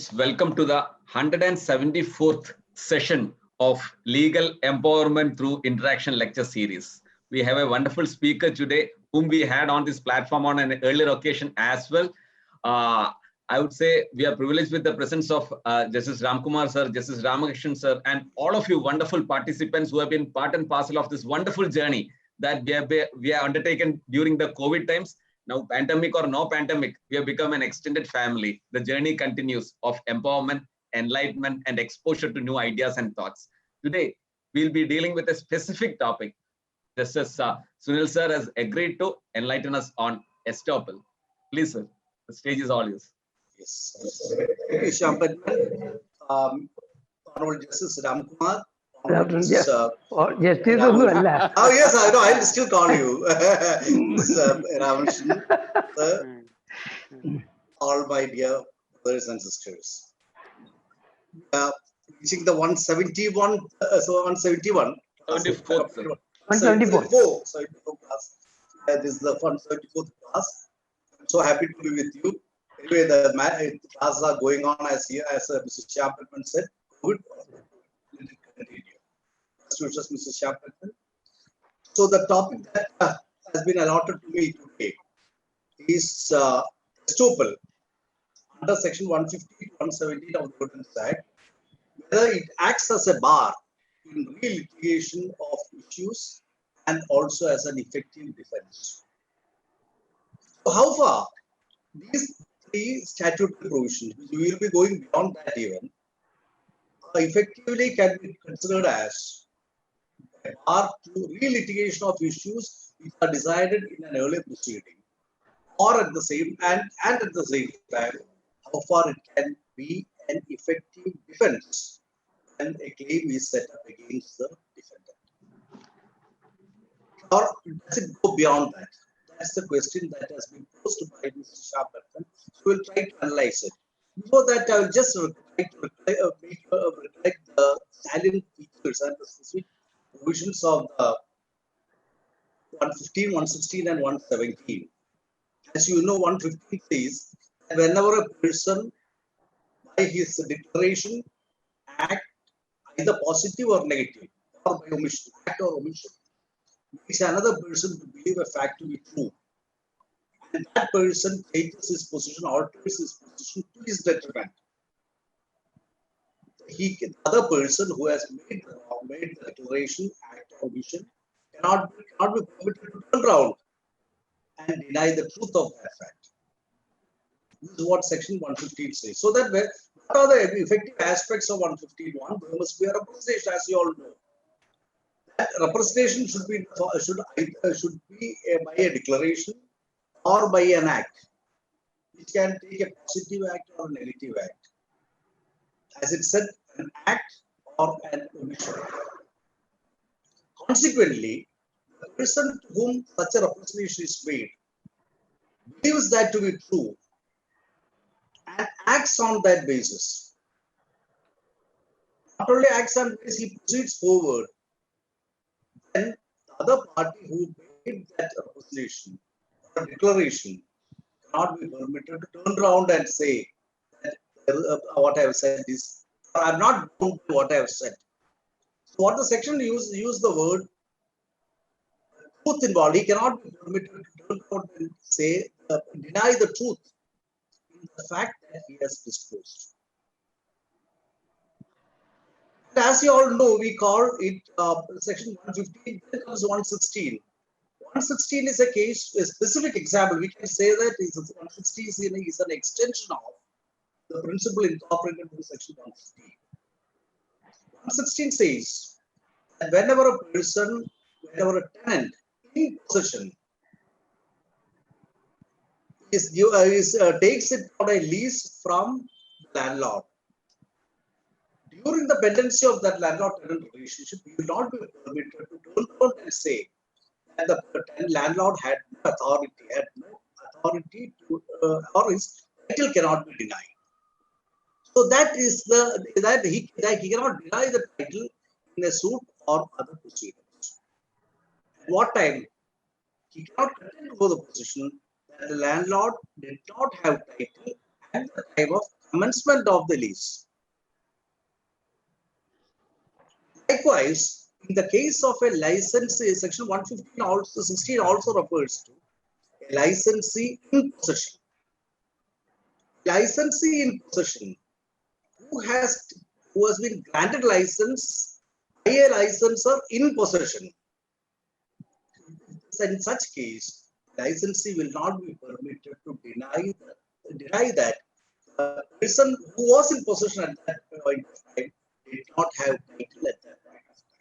friends, welcome to the 174th session of Legal Empowerment Through Interaction lecture series. We have a wonderful speaker today whom we had on this platform on an earlier occasion as well. I would say we are privileged with the presence of Justice Ramkumar sir, Justice Ramakrishnan sir, and all of you wonderful participants who have been part and parcel of this wonderful journey that we have undertaken during the COVID times. Now, pandemic or no pandemic, we have become an extended family. The journey continues of empowerment, enlightenment, and exposure to new ideas and thoughts. Today, we'll be dealing with a specific topic. Justice Sunil sir has agreed to enlighten us on estoppel. Please, sir, the stage is all yours. Yes. Thank you, Shampatman. Honorable Justice Ramkumar. Justice Oh, yes, I know. I'll still call you. Ramakrishnan, all my dear brothers and sisters. Reaching the 171, so 171. 74th, sir. 174. 74 class. This is the 174th class. I'm so happy to be with you. Anyway, the classes are going on as Mr. Shampatman said. Good. Mr. Shampatman. So the topic that has been allotted to me today is estoppel under section 150 to 117 of the Evidence Act, whether it acts as a bar in re-litigation of issues and also as an effective defense. So how far these three statutory provisions, which we will be going beyond that even, effectively can be considered as a bar to re-litigation of issues which are decided in an earlier proceeding, or at the same and at the same time, how far it can be an effective defense when a claim is set up against the defendant. Or does it go beyond that? That's the question that has been posed by Mr. Shampatman. So we'll try to analyze it. Before that, I will just reflect the salient features and the specific provisions of the 115, 116, and 117. As you know, 115 says that whenever a person, by his declaration, act either positive or negative, or by omission, act or omission, makes another person to believe a fact to be true, and that person changes his position, alters his position to his detriment. The other person who has made the declaration, act or omission, cannot be permitted to turn around and deny the truth of that fact. This is what section 115 says. So that what are the effective aspects of 115.1? There must be a representation, as you all know. That representation should be by a declaration or by an act, which can take a positive act or a negative act. As it said, an act or an omission. Consequently, the person to whom such a representation is made believes that to be true and acts on that basis. Not only acts on this, he proceeds forward. Then the other party who made that representation or declaration cannot be permitted to turn around and say that what I have said is, I am not bound to what I have said. So what the section use the word truth involved. He cannot be permitted to turn around and say, deny the truth in the fact that he has disclosed. And as you all know, we call it section 115, then comes 116. 116 is a case, a specific example. We can say that 116 is an extension of the principle incorporated in section 115. 116 says that whenever a tenant in possession takes it on a lease from the landlord, during the pendency of that landlord-tenant relationship, you will not be permitted to turn around and say that the landlord had no authority to, or his title cannot be denied. So that is that he cannot deny the title in a suit or other proceedings. At what time? He cannot contend for the position that the landlord did not have title at the time of commencement of the lease. Likewise, in the case of a licensee, section 115 also 16 also refers to a licensee in possession. Licensee in possession who has been granted license by a licensor in possession. In such case, licensee will not be permitted to deny that the person who was in possession at that point of time did not have title at that point of time.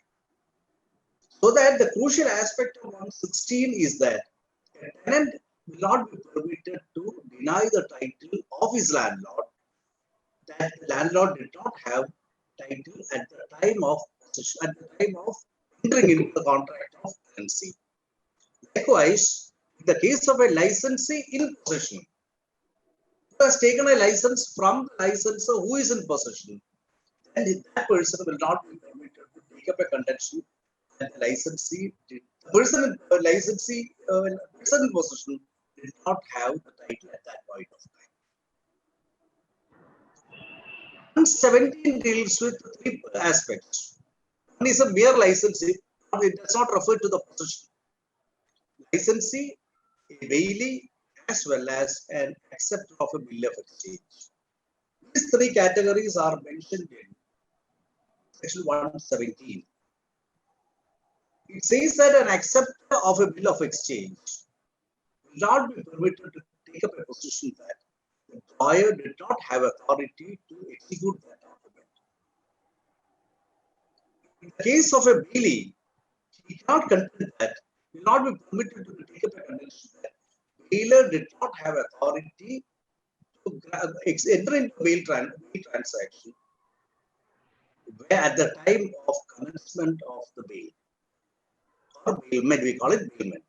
So that the crucial aspect of 116 is that a tenant will not be permitted to deny the title of his landlord, that the landlord did not have title at the time of possession, at the time of entering into the contract of tenancy. Likewise, in the case of a licensee in possession, who has taken a license from the licensor who is in possession, and that person will not be permitted to take up a contention that the licensee did. The person in possession did not have the title at that point of time. 117 deals with three aspects. One is a mere licensee, it does not refer to the possession. Licensee, a bailey, as well as an acceptor of a bill of exchange. These three categories are mentioned in section 117. It says that an acceptor of a bill of exchange will not be permitted to take up a position that the buyer did not have authority to execute that document. In the case of a bailey, he cannot contend that will not be permitted to take up a contention that bailor did not have authority to enter into bail transaction at the time of commencement of the bail, or bailment, we call it bailment.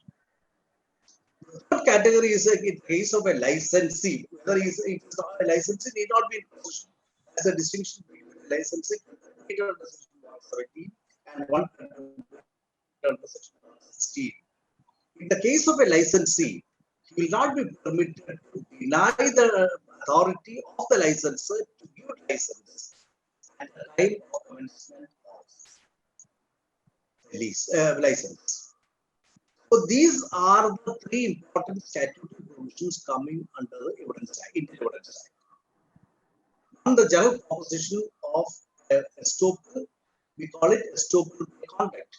The third category is in the case of a licensee, whether it is not a licensee, need not be in possession. As a distinction between a licensee under section 117 and one under section 116. In the case of a licensee, he will not be permitted to deny the authority of the licensor to give license at the time of commencement of the license. So these are the three important statutory provisions coming under the Evidence Act, Indian Evidence Act. On the general proposition of estoppel, we call it estoppel by conduct.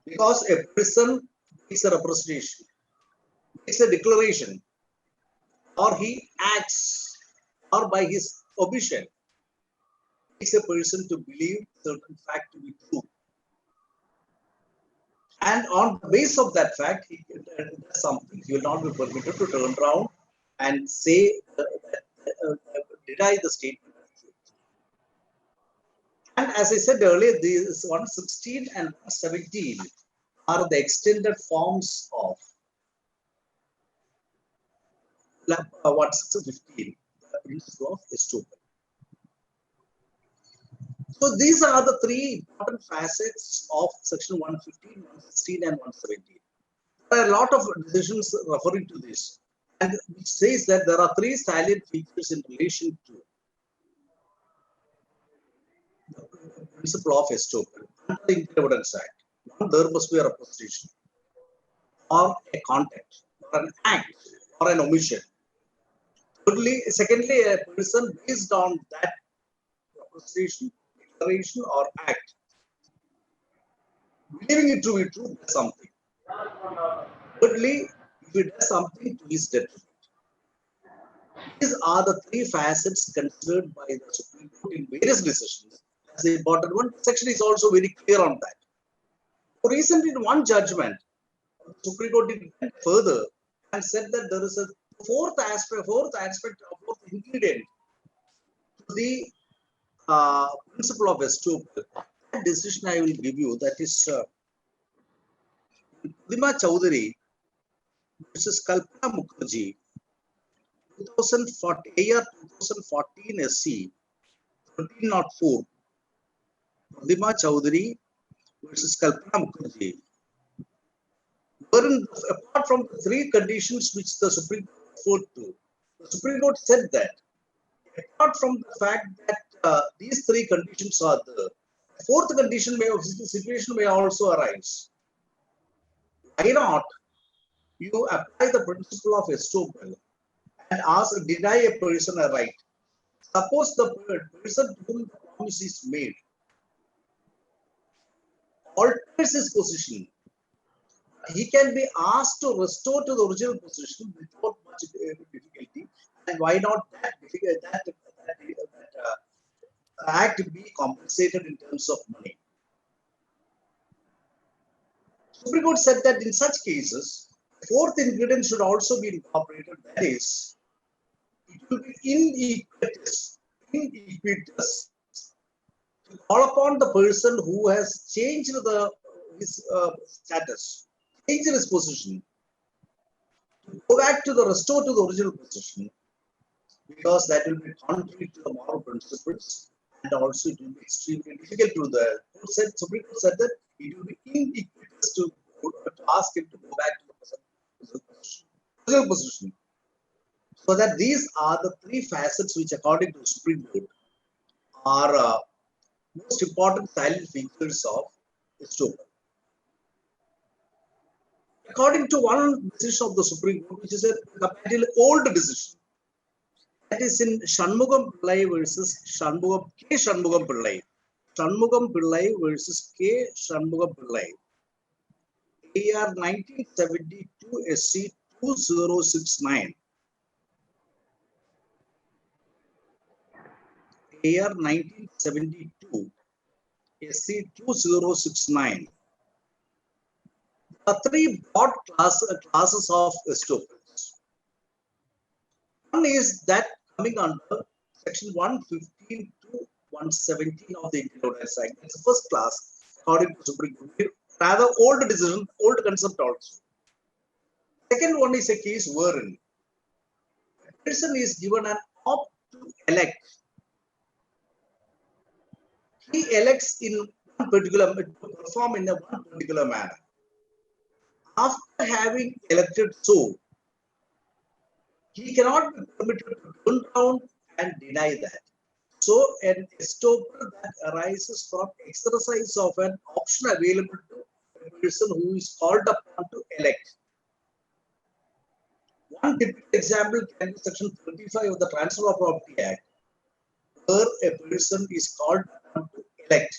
Because a person makes a representation, makes a declaration, or he acts, or by his omission, makes a person to believe certain fact to be true. And on the basis of that fact, he does something. He will not be permitted to turn around and say, deny the statement. And as I said earlier, these 116 and 117 are the extended forms of 115, the principle of estoppel. So these are the three important facets of section 115, 116, and 117. There are a lot of decisions referring to this, and it says that there are three salient features in relation to the principle of estoppel under the Indian Evidence Act. One, there must be a representation, or a contact, or an act, or an omission. Thirdly, secondly, a person based on that representation, declaration, or act, believing it to be true, does something. Thirdly, if he does something to his detriment. These are the three facets considered by the Supreme Court in various decisions. As the important one, the section is also very clear on that. Recently, in one judgment, the Supreme Court went further and said that there is a fourth ingredient to the principle of estoppel. That decision I will give you, that is Pudima Chowdhury versus Kalpana Mukherjee, 2014 SC 1304. Pudima Chowdhury versus Kalpana Mukherjee. Wherein, apart from the three conditions which the Supreme Court referred to, the the Supreme Court said that apart from the fact that these three conditions are there, the fourth condition situation may also arise. Why not you apply the principle of estoppel and deny a person a right? Suppose the person to whom the promise is made alters his position, he can be asked to restore to the original position without much difficulty. And why not that act be compensated in terms of money? Supreme Court said that in such cases, the fourth ingredient should also be incorporated. That is, it will be iniquitous to call upon the person who has changed his status, changed his position, to go back to restore to the original position, because that will be contrary to the moral principles, and also it will be extremely difficult to the Supreme Court said that it will be iniquitous to ask him to go back to the original position. So that these are the three facets which, according to the Supreme Court, are most important silent features of estoppel. According to one decision of the Supreme Court, which is a comparatively old decision, that is in Shanmugam Pillai versus K. Shanmugam Pillai. Shanmugam Pillai versus K. Shanmugam Pillai. AR 1972 SC 2069. AR 1972 SC 2069. There are three broad classes of estoppels. One is that coming under section 115 to 117 of the Indian Ordinance Act. It's the first class, according to Supreme Court. Rather old decision, old concept also. Second one is a case wherein a person is given an opt to elect. He elects in one particular, to perform in one particular manner. After having elected so, he cannot be permitted to turn around and deny that. So, an estoppel that arises from exercise of an option available to a person who is called upon to elect. One typical example can be section 35 of the Transfer of Property Act, where a person is called upon to elect.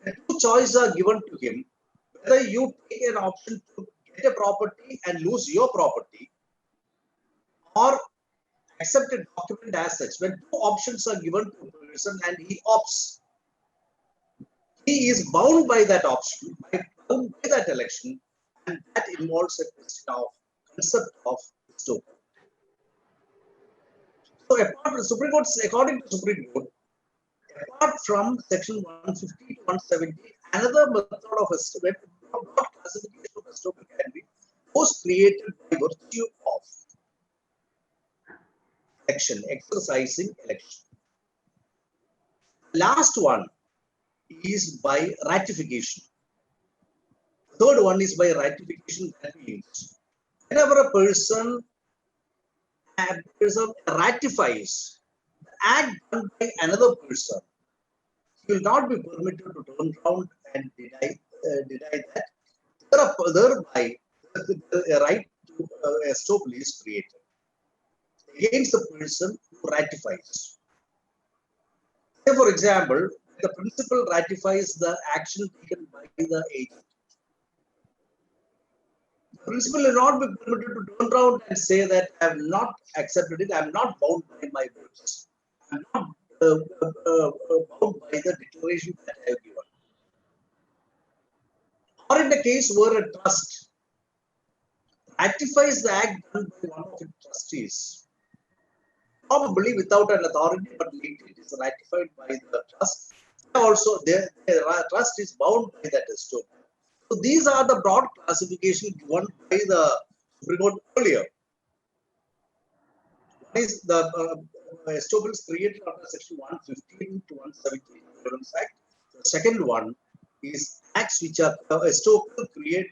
The two choices are given to him: whether you take an option to get a property and lose your property, or accept a document as such. When two options are given to a person and he opts, he is bound by that option, bound by that election, and that involves a question of concept of estoppel. So, according to Supreme Court, apart from section 150 to 170, another method of estoppel, classification of estoppel can be those created by virtue of election, exercising election. Last one is by ratification. Third one is by ratification. That means whenever a person ratifies the act done by another person, he will not be permitted to turn around and deny that. Thereby, the right to estoppel is created against the person who ratifies. Say, for example, the principal ratifies the action taken by the agent. The principal will not be permitted to turn around and say that I have not accepted it, I am not bound by my words, I am not bound by the declaration that I have given. Or in the case where a trust ratifies the act done by one of its trustees, probably without an authority, but later it is ratified by the trust. Also, the trust is bound by that estoppel. So these are the broad classification given by the Supreme Court earlier. One is the estoppels created under section 115 to 117 of the Ordinance Act. The second one is acts which are estoppel created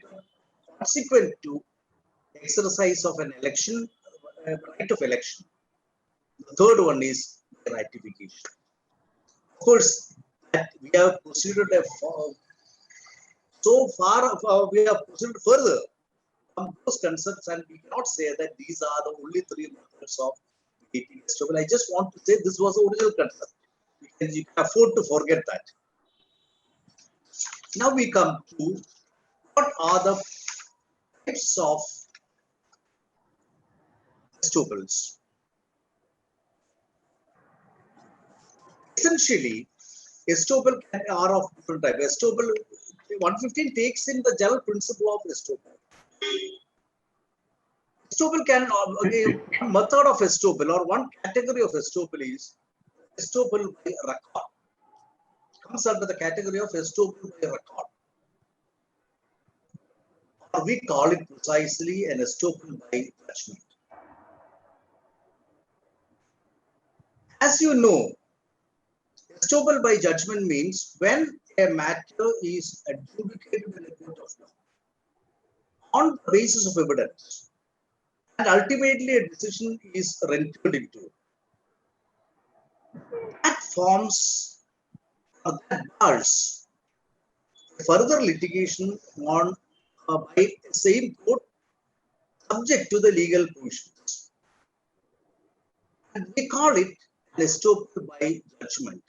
consequent to exercise of an election right of election. The third one is ratification. Of course, that we have proceeded so far, we have proceeded further from those concepts, and we cannot say that these are the only three methods of creating estoppel. I just want to say this was the original concept. You can afford to forget that. Now we come to what are the types of estoppels. Essentially, estoppel are of different type. Estoppel 115 takes in the general principle of estoppel. Estoppel can one method of estoppel or one category of estoppel is estoppel by record. Comes under the category of estoppel by record. Or we call it precisely an estoppel by judgment. As you know, estoppel by judgment means when a matter is adjudicated in a court of law on the basis of evidence, and ultimately a decision is rendered into. That forms or that bars further litigation on by the same court subject to the legal provisions. And we call it an estoppel by judgment.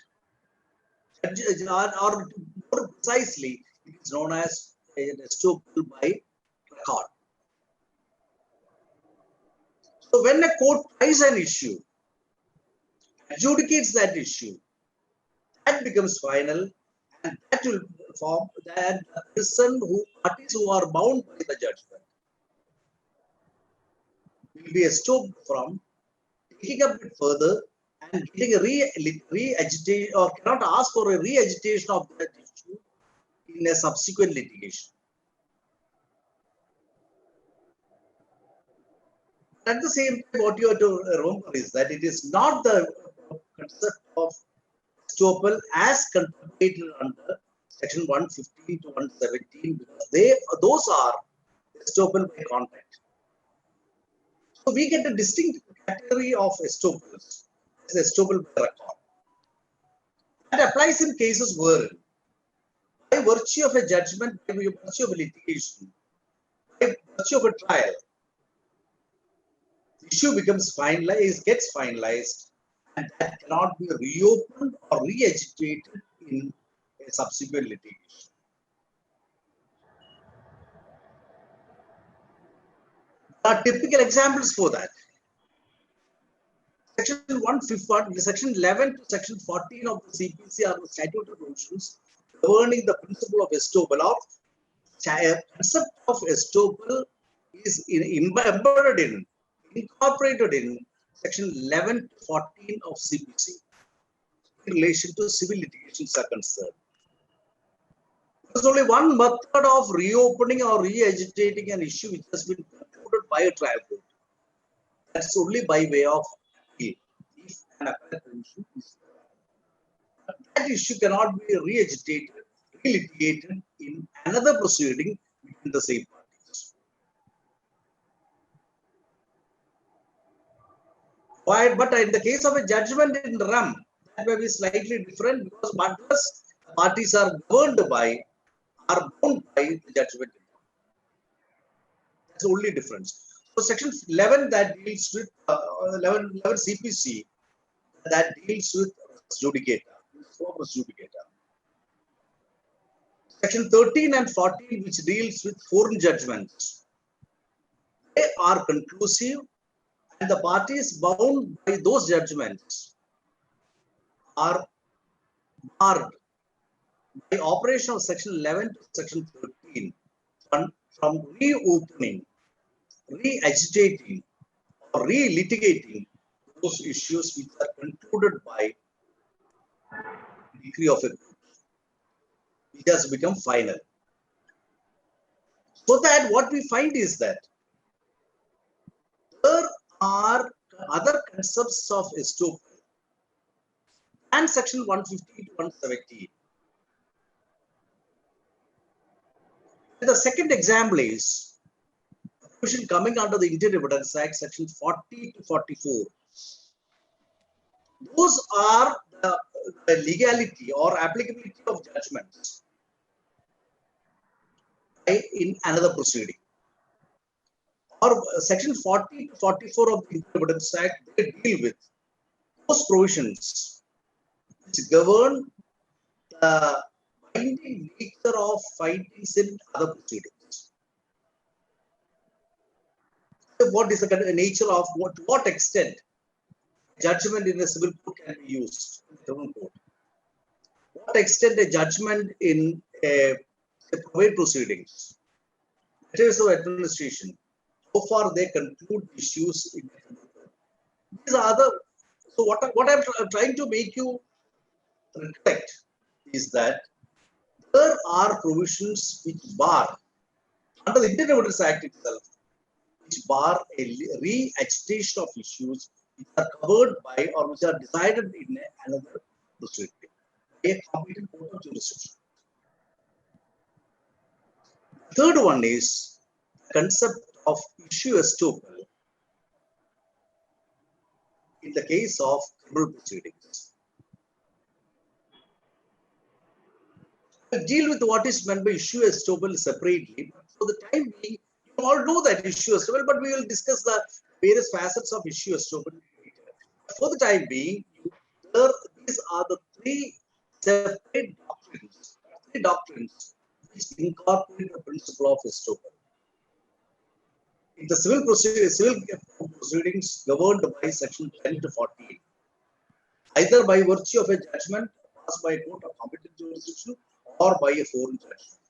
Or more precisely, it is known as an estoppel by record. So when a court tries an issue, adjudicates that issue, that becomes final, and that will form that parties who are bound by the judgment will be estopped from taking up it further and getting a re-agitation or cannot ask for a re-agitation of that issue in a subsequent litigation. At the same time, what you have to remember is that it is not the concept of estoppel as contemplated under section 115 to 117 because those are estoppel by contact. So we get a distinct category of estoppels as estoppel by record. That applies in cases where, by virtue of a judgment, by virtue of a litigation, by virtue of a trial, the issue becomes finalized, gets finalized, and that cannot be reopened or re-agitated in a subsequent litigation. There are typical examples for that. Section 151, Section 11 to Section 14 of the CPC are the statutory provisions governing the principle of estoppel. The concept of estoppel is embedded incorporated in Section 11 to 14 of CPC in relation to civil litigations are concerned. There's only one method of reopening or re-agitating an issue which has been concluded by a trial court. That's only by way of appeal. If an appellate provision is there. That issue cannot be re-agitated, re-litigated in another proceeding between the same parties. But in the case of a judgment in rem, that may be slightly different because unless parties are bound by the judgment. That's the only difference. So section 11 that deals with 11 CPC that deals with judicata, Section 13 and 14 which deals with foreign judgments. They are conclusive and the parties bound by those judgments are barred by operation of Section 11 to Section 13 from reopening, re-agitating or re-litigating those issues which are concluded by decree of a court. It has become final. So that what we find is that there are other concepts of estoppel and Section 150 to 117. The second example is provision coming under the Indian Evidence Act, section 40 to 44. Those are the legality or applicability of judgments in another proceeding. Or section 40 to 44 of the Indian Evidence Act, they deal with those provisions which govern the binding nature of findings in other proceedings. So what is the nature of to what extent judgment in a civil court can be used in the criminal court? What extent a judgment in a private proceedings, matters of administration, how far they conclude issues in the criminal court. These are the, so what I'm trying to make you reflect is that there are provisions which bar, under the Indian Evidence Act itself, which bar a re-agitation of issues which are covered by or which are decided in another proceeding, a competent court of jurisdiction. Third one is the concept of issue estoppel in the case of criminal proceedings. We'll deal with what is meant by issue estoppel separately. But for the time being, you all know that issue estoppel, but we will discuss the various facets of issue estoppel later. For the time being, these are the three separate doctrines which incorporate the principle of estoppel. In the civil proceedings governed by section 10 to 14, either by virtue of a judgment passed by a court of competent jurisdiction or by a foreign judgment.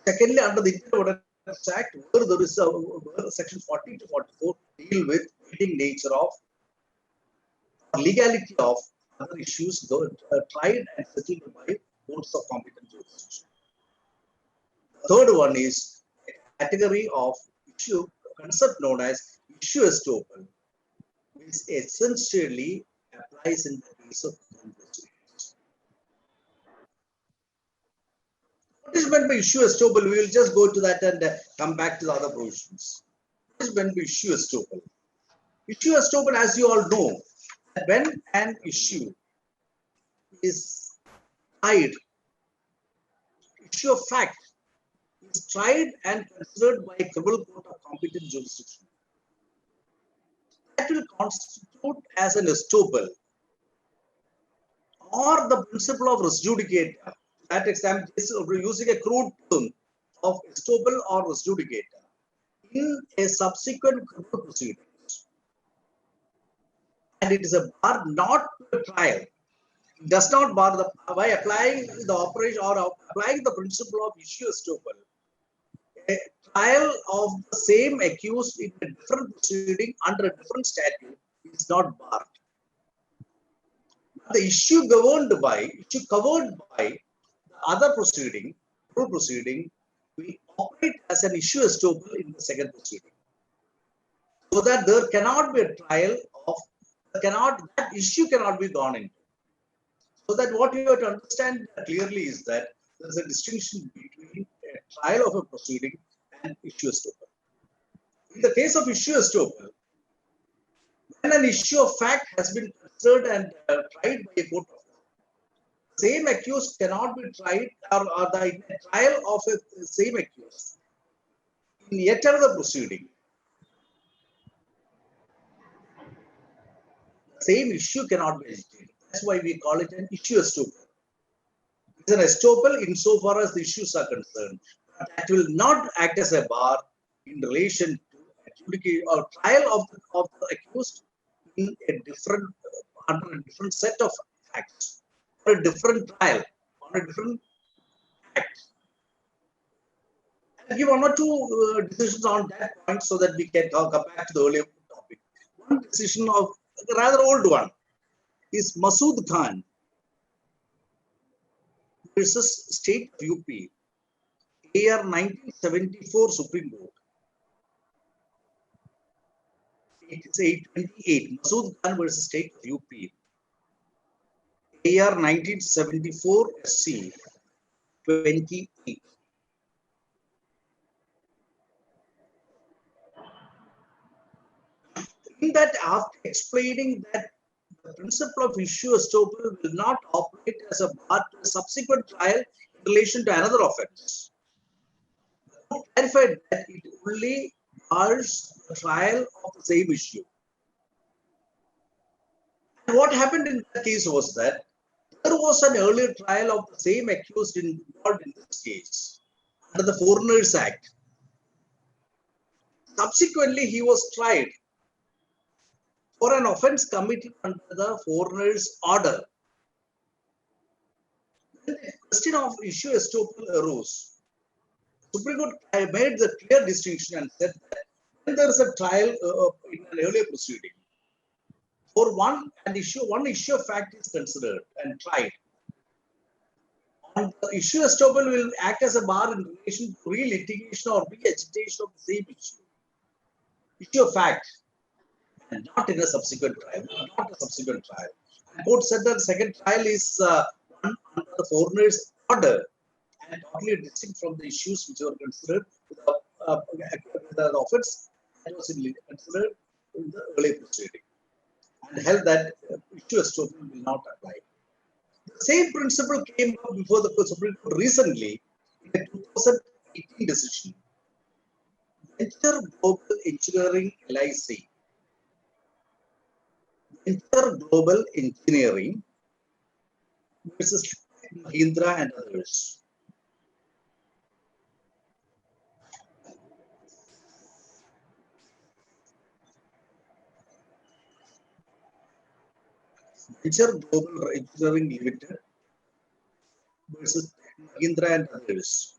Secondly, under the Indian Evidence Act, where there is section 40 to 44 deal with binding nature of legality of other issues tried and settled by courts of competent jurisdiction. The third one is a category of issue concept known as issue estoppel, which essentially applies in the case of criminal proceedings. What is meant by issue estoppel? We will just go to that and come back to the other provisions. What is meant by issue estoppel? Issue estoppel, as you all know, when an issue is tried, issue of fact is tried and considered by a criminal court of competent jurisdiction, that will constitute as an estoppel or the principle of res judicata. That example is using a crude term of estoppel or res judicata in a subsequent criminal proceedings. And it is a bar not to a trial. It does not bar the, by applying the operation or applying the principle of issue estoppel. A trial of the same accused in a different proceeding under a different statute is not barred. The issue covered by the other proceeding, will operate as an issue estoppel in the second proceeding. So that there cannot be a trial of, that issue cannot be gone into. So that what you have to understand clearly is that there is a distinction between a trial of a proceeding and issue estoppel. In the case of issue estoppel, when an issue of fact has been considered and tried by a court of law, same accused cannot be tried or the trial of a same accused in yet another proceeding. The same issue cannot be agitated. That's why we call it an issue estoppel. It's an estoppel insofar as the issues are concerned. But that will not act as a bar in relation to adjudicate or trial of the accused in a different under a different set of facts or a different trial on a different act. I'll give one or two decisions on that point so that we can come back to the earlier topic. One decision of a rather old one is Masood Khan versus State of UP, AR 1974 Supreme Court. It's 828. Masood Khan versus State of UP, AR 1974 SC 28. In that, after explaining that the principle of issue estoppel will not operate as a bar to a subsequent trial in relation to another offence, the court clarified that it only bars the trial of the same issue. And what happened in that case was that there was an earlier trial of the same accused involved in this case under the Foreigners Act. Subsequently, he was tried for an offence committed under the Foreigners Order. When the question of issue estoppel arose, Supreme Court made the clear distinction and said that when there is a trial in an earlier proceeding, for one issue of fact is considered and tried, and the issue estoppel will act as a bar in relation to re-litigation or re-agitation of the same issue of fact, and not in a subsequent trial, not a subsequent trial. The court said that the second trial is one under the Foreigners Order and totally distinct from the issues which were considered with the offence that was considered in the earlier proceeding, and held that issue estoppel will not apply. The same principle came up before the Supreme Court recently in a 2018 decision. Venture Global Engineering LIC, Venture Global Engineering versus Mahindra and others. Venture Global Engineering Limited versus Mahindra and others.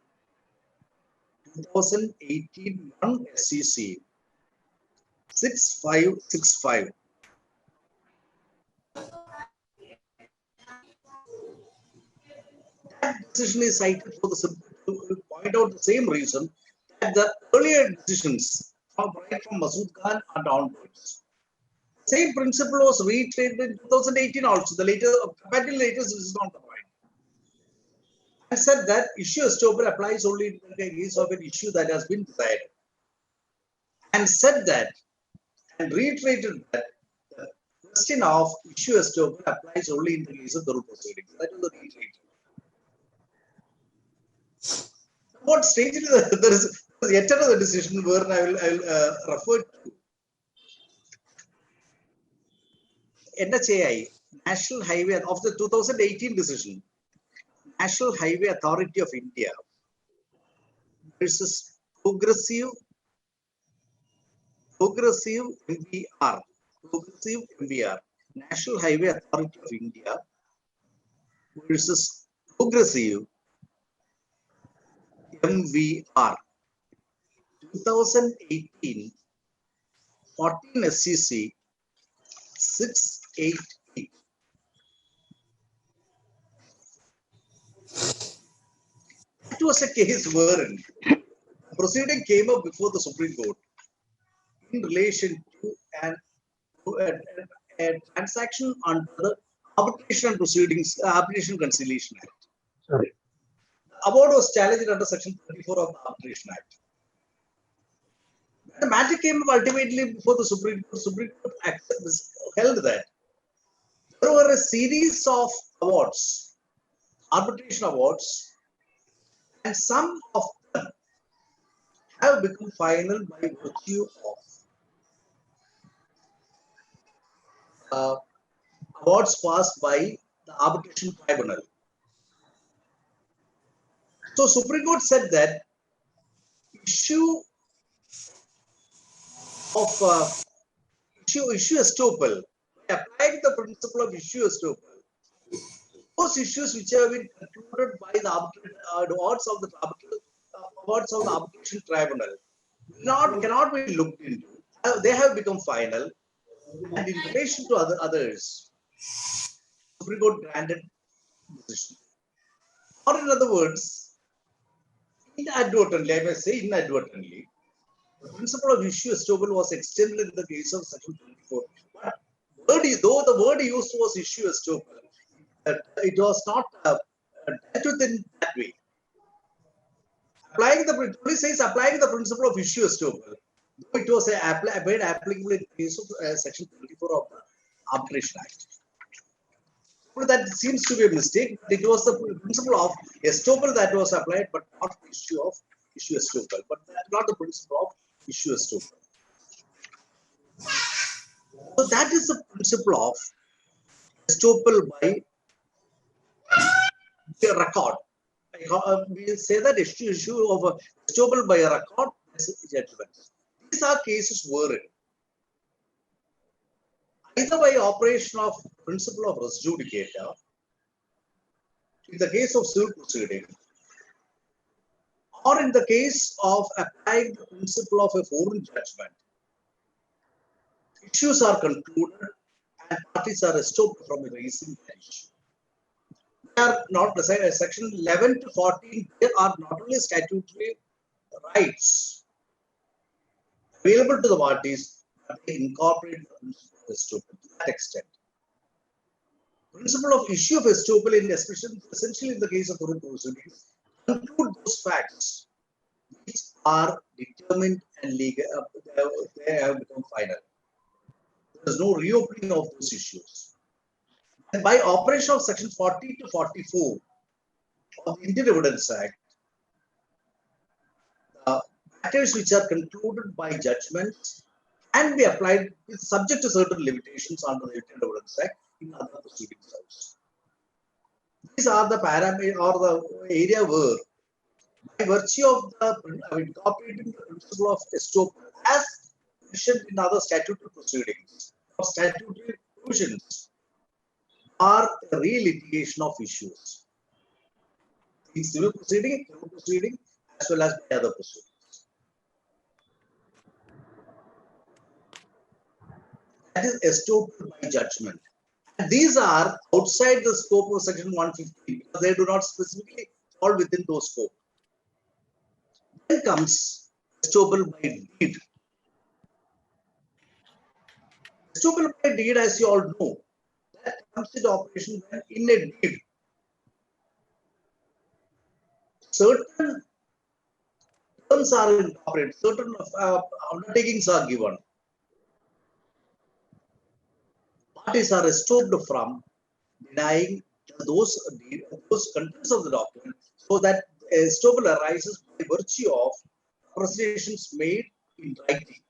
2018 1 SEC 6565. That decision is cited for to point out the same reason that the earlier decisions right from Masood Khan and onwards. Same principle was reiterated in 2018 also. The later, comparatively later, this is not the point. I said that issue estoppel applies only in the case of an issue that has been decided. And said that, and reiterated that the question of issue estoppel applies only in the case of the root proceedings. That was the reiteration. What stage there is yet another decision where I will refer to. NHAI, National Highway of the 2018 decision, National Highway Authority of India versus Progressive MVR, National Highway Authority of India versus Progressive MVR, 2018, 14 SCC 688. It was a case wherein a proceeding came up before the Supreme Court in relation to a transaction under the Arbitration Proceedings, Arbitration Conciliation Act. Sorry. The award was challenged under Section 34 of the Arbitration Act. The matter came up ultimately before the Supreme Court held that there were a series of awards, arbitration awards, and some of them have become final by virtue of awards passed by the arbitration tribunal. So Supreme Court said that issue estoppel, applying the principle of issue estoppel, those issues which have been concluded by the awards of the arbitration tribunal cannot be looked into. They have become final, and in relation to others, Supreme Court granted decision. Or in other words, inadvertently, I may say inadvertently, the principle of issue estoppel was extended in the case of Section 24. But though the word used was issue estoppel, it was not dealt with in that way. Applying the principle of issue estoppel, It was made applicable in case of Section 24 of the Arbitration Act. But that seems to be a mistake. It was the principle of estoppel that was applied, but not the issue of issue estoppel. But that's not the principle of issue estoppel. So that is the principle of estoppel by a record. We say that issue of estoppel by a record is judgment. These are cases wherein either by operation of principle of res judicata, in the case of civil proceeding, or in the case of applying the principle of a foreign judgment, issues are concluded and parties are stopped from raising the issue. They are not, section 11 to 14, there are not only statutory rights available to the parties, but they incorporate the principle of estoppel to that extent. Principle of issue of estoppel, in essentially in the case of foreign proceedings, conclude those facts which are determined and legal, they have become final. There is no reopening of those issues. And by operation of section 40 to 44 of the Indian Evidence Act, matters which are concluded by judgment can be applied subject to certain limitations under the Indian Evidence Act in other proceedings also. These are the parameters or the area where, by virtue of the incorporating the principle of estoppel as mentioned in other statutory proceedings or statutory provisions, are a re-litigation of issues in civil proceeding, criminal proceeding, as well as by other proceedings. That is estoppel by judgment. And these are outside the scope of section 150 because they do not specifically fall within those scope. Then comes estoppel by deed. Estoppel by deed, as you all know, that comes into operation when in a deed certain terms are incorporated, certain undertakings are given. Parties are estopped from denying those contents of the document, so that estoppel arises by virtue of representations made in writing.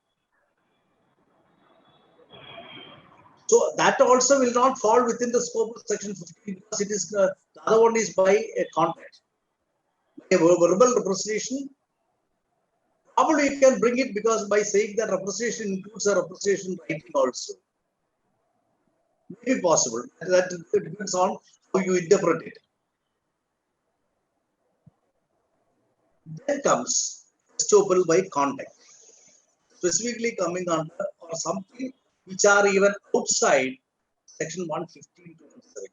So that also will not fall within the scope of section 15 because it is the other one is by a contract. A verbal representation, probably you can bring it because by saying that representation includes a representation writing also. Maybe possible. That depends on how you interpret it. Then comes estoppel by contact, specifically coming under or something which are even outside section 115 to 117.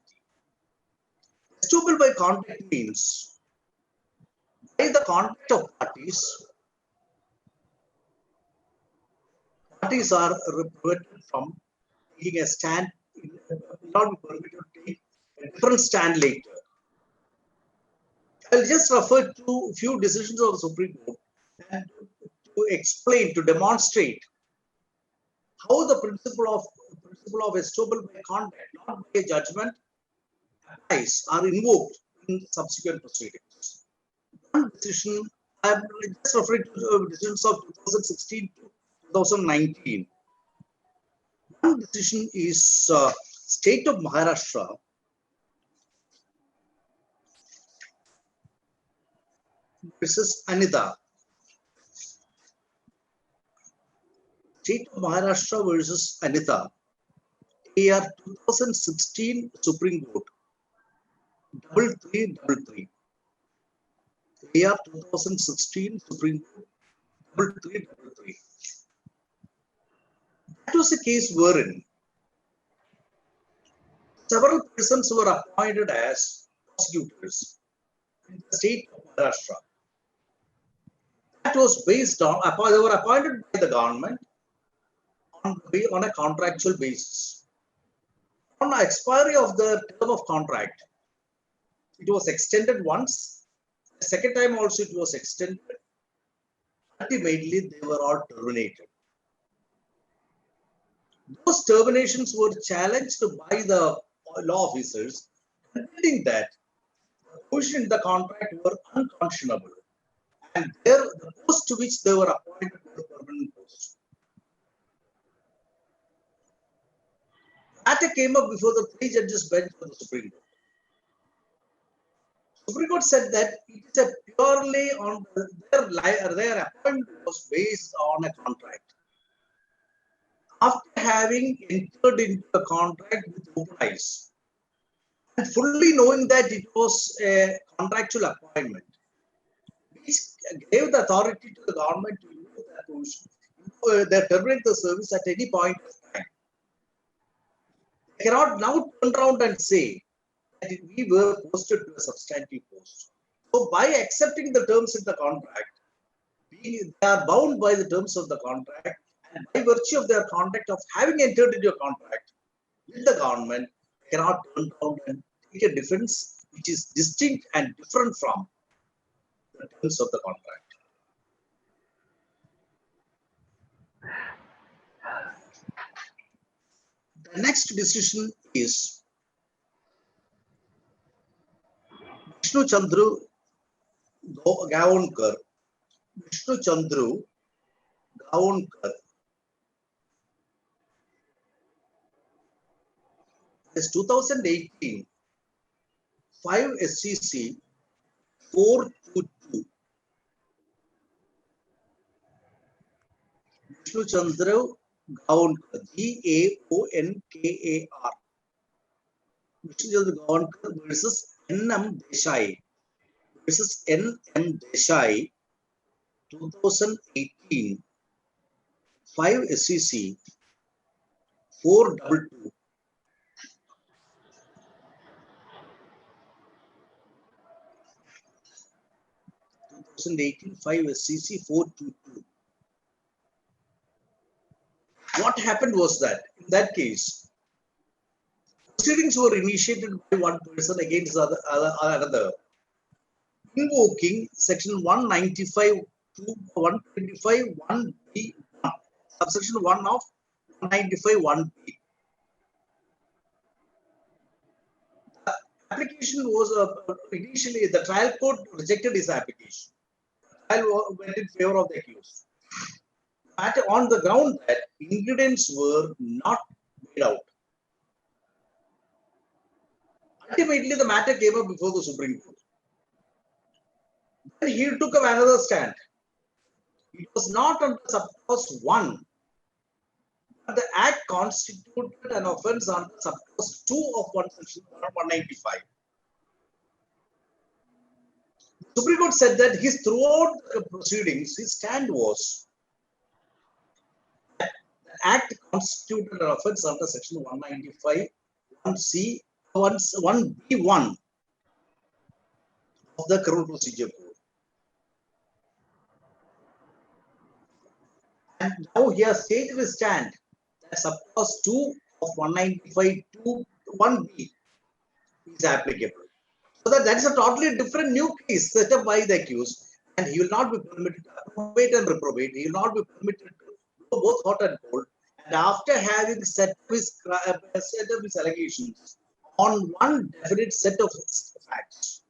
Estoppel by contact means by the contact of parties are prevented from taking a stand, not be permitted to take a different stand later. I'll just refer to a few decisions of the Supreme Court and to explain, to demonstrate how the principle of estoppel by contact, not by judgment, applies are invoked in subsequent proceedings. One decision, I'm just referring to decisions of 2016 to 2019. One decision is State of Maharashtra versus Anita. State of Maharashtra versus Anita. AR 2016 Supreme Court 3333. AR 2016 Supreme Court 3333. That was a case wherein several persons were appointed as prosecutors in the state of Maharashtra. That was based on, they were appointed by the government on a contractual basis. On the expiry of the term of contract, it was extended once. The second time also it was extended. Ultimately, they were all terminated. Those terminations were challenged by the law officers, contending that the provisions in the contract were unconscionable, and the post to which they were appointed were permanent posts. Matter came up before the three judges bench of the Supreme Court. Supreme Court said that it is a purely on their appointment was based on a contract. After having entered into a contract with open eyes and fully knowing that it was a contractual appointment, which gave the authority to the government to use that provision, they terminate the service at any point of time. They cannot now turn around and say that we were posted to a substantive post. So by accepting the terms in the contract, they are bound by the terms of the contract, and by virtue of their conduct of having entered into a contract with the government, they cannot turn around and take a defense which is distinct and different from the terms of the contract. The next decision is Vishnu Chandru Gavankar. Vishnu Chandru Gavankar is 2018 5 SCC 422. Vishnu Chandru Gavankar, Gaonkar. Vishnu Chandru Gavankar versus N.M. Desai. Versus N.M. Desai, 2018, 5 SCC 422. (5 SCC 422). What happened was that in that case, proceedings were initiated by one person against another, invoking section 195 to 125 1B1, subsection 1 of 195 1B. The application was initially the trial court rejected his application. The trial went in favor of the accused. On the ground that ingredients were not made out. Ultimately, the matter came up before the Supreme Court. Then he took up another stand. It was not under subclause 1, but the Act constituted an offence under subclause 2 of section 195. The Supreme Court said that throughout the proceedings, his stand was that the Act constituted an offence under section 195 1C 1B1 of the Criminal Procedure Code. And now he has taken his stand that subclause 2 of 195 to 1B is applicable. So that is a totally different new case set up by the accused, and he will not be permitted to approbate and reprobate. He will not be permitted to go both hot and cold. And after having set up his allegations on one definite set of facts,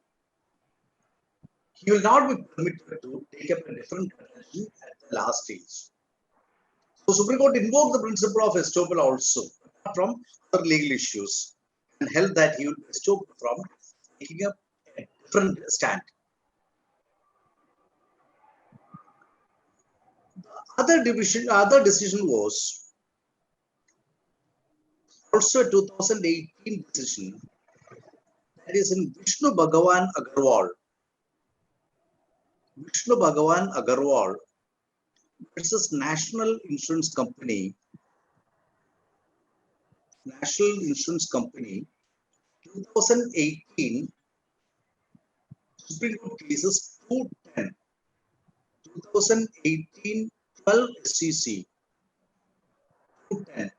he will not be permitted to take up a different contention at the last stage. So Supreme Court invoked the principle of estoppel also, apart from other legal issues, and held that he will be stopped from taking up a different stand. The other decision was also a 2018 decision, that is in Vishnu Bhagavan Agarwal. Vishnu Bhagavan Agarwal versus National Insurance Company. National Insurance Company, 2018, Supreme Court cases 210, 2018, 12 SCC, 210.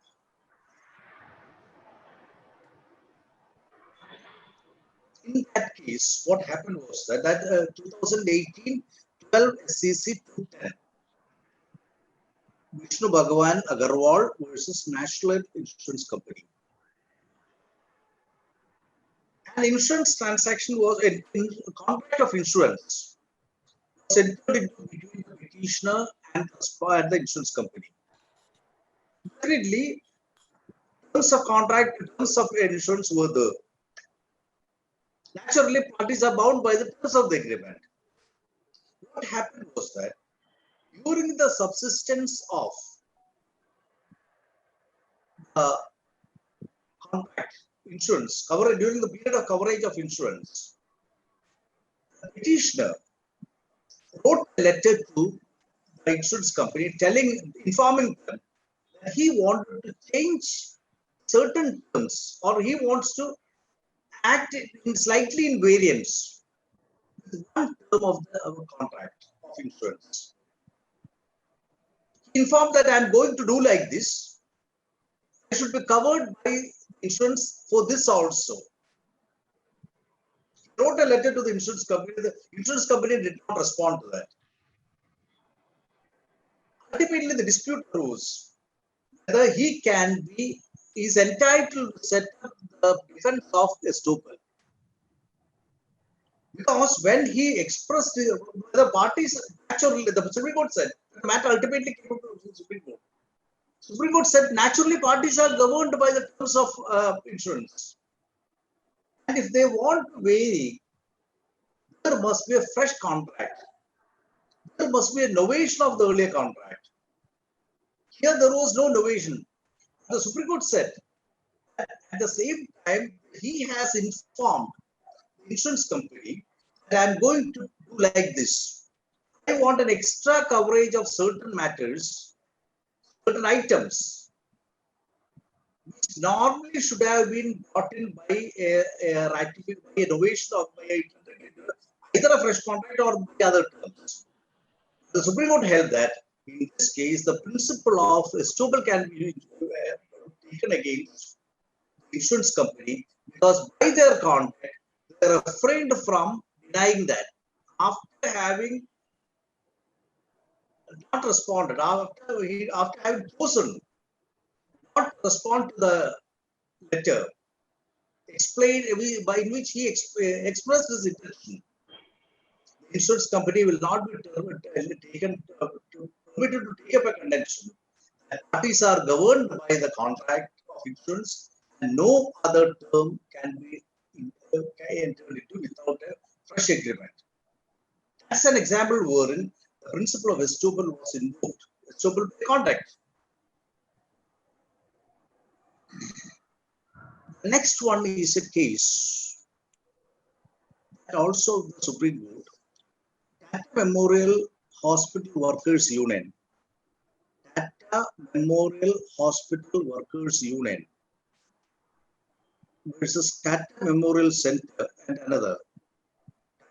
In that case, what happened was that 2018, 12 SCC 210. Vishnu Bhagavan Agarwal versus National Insurance Company. An insurance transaction was a contract of insurance was entered into between the petitioner and the insurance company. Definitely, terms of contract, terms of insurance were there. Naturally, parties are bound by the terms of the agreement. What happened was that during the subsistence of contract insurance, during the period of coverage of insurance, the petitioner wrote a letter to the insurance company informing them that he wanted to change certain terms, or he wants to act slightly in variance with one term of the contract of insurance. He informed that I am going to do like this. I should be covered by insurance for this also. He wrote a letter to the insurance company. The insurance company did not respond to that. Ultimately, the dispute arose whether he is entitled to set up the defense of estoppel. Because when he expressed the parties, naturally, the Supreme Court said, the matter ultimately came to the Supreme Court. Supreme Court said, naturally, parties are governed by the terms of insurance. And if they want to vary, there must be a fresh contract. There must be a novation of the earlier contract. Here, there was no novation. The Supreme Court said, at the same time, he has informed the insurance company that I'm going to do like this. I want an extra coverage of certain matters, certain items, which normally should have been brought in by a novation of either a fresh contract or by other terms. The Supreme Court held that in this case, the principle of estoppel can be taken against the insurance company because by their contract, they are refrained from denying that after having not responded, after having chosen not to respond to the letter explained in which he expressed his intention. The insurance company will not be permitted to take up a contention. The parties are governed by the contract of insurance, and no other term can be entered into without a fresh agreement. That's an example wherein the principle of estoppel was invoked. Estoppel by contract. The next one is a case that also the Supreme Court, Tata Memorial Hospital Workers Union, Tata Memorial Hospital Workers Union versus Tata Memorial Center and another,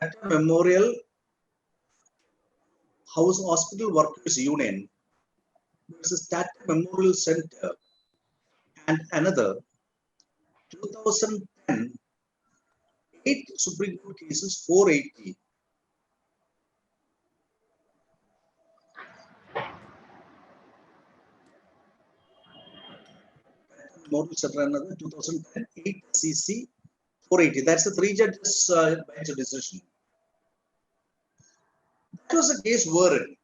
Tata Memorial Hospital Workers Union versus Tata Memorial Center and another, 2010, 8 Supreme Court cases, 480. Memorial Center, another 2010, 8 CC, 480. That's the 3 judges bench decision. That was a case wherein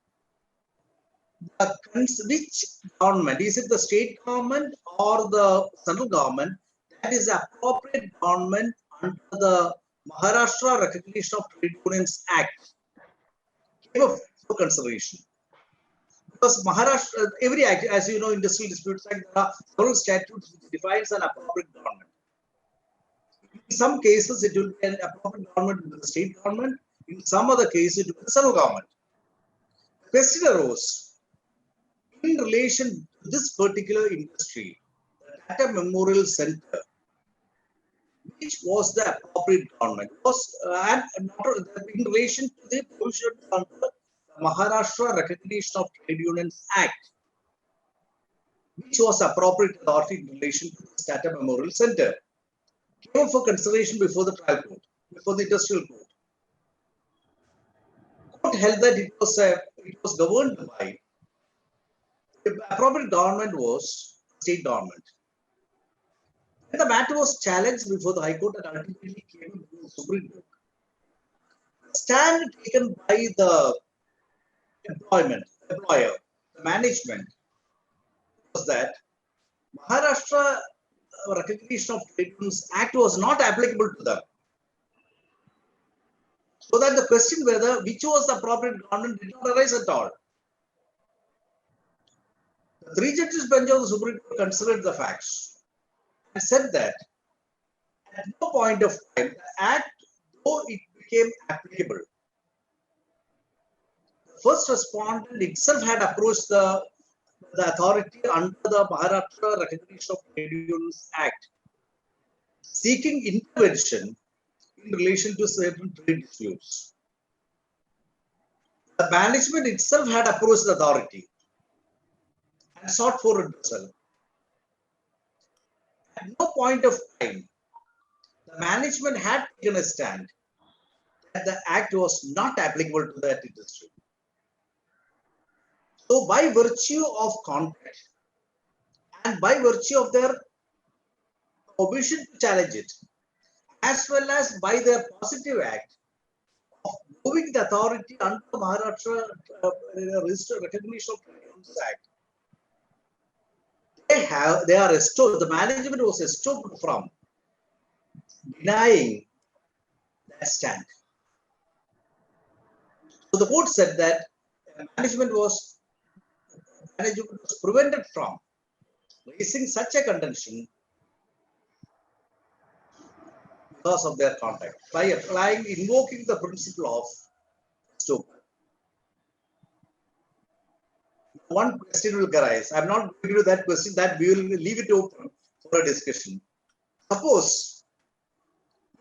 which government, is it the state government or the central government, that is the appropriate government under the Maharashtra Recognition of Trade Unions Act came up for consideration. Because Maharashtra, every act, as you know, Industrial Disputes Act, there are several statutes which defines an appropriate government. In some cases, it will be an appropriate government with the state government. In some other cases, it will be the central government. The question arose in relation to this particular industry, the Tata Memorial Center, which was the appropriate government, was in relation to the provision under the Maharashtra Recognition of Trade Unions Act, which was appropriate authority in relation to the Tata Memorial Center, came up for consideration before the trial court, before the industrial court. The court held that it was governed by The appropriate government was state government. And the matter was challenged before the High Court and ultimately came to the Supreme Court. The stand taken by the employer, the management, was that Maharashtra Recognition of Trade Unions Act was not applicable to them. So that the question whether which was the appropriate government did not arise at all. The three judges bench of the Supreme Court considered the facts and said that at no point of time the act, though it became applicable, the first respondent itself had approached the authority under the Maharashtra Recognition of Trade Unions Act, seeking intervention in relation to certain trade disputes. The management itself had approached the authority and sought for redressal. At no point of time, the management had taken a stand that the act was not applicable to that industry. So, by virtue of contact and by virtue of their omission to challenge it, as well as by their positive act of moving the authority under the Maharashtra Recognition of Trade Unions Act, they are restored. The management was restored from denying that stand. So the court said that management was prevented from raising such a contention because of their contact by invoking the principle of estoppel. One question will arise. I'm not going to do that question. That we will leave it open for a discussion. Suppose,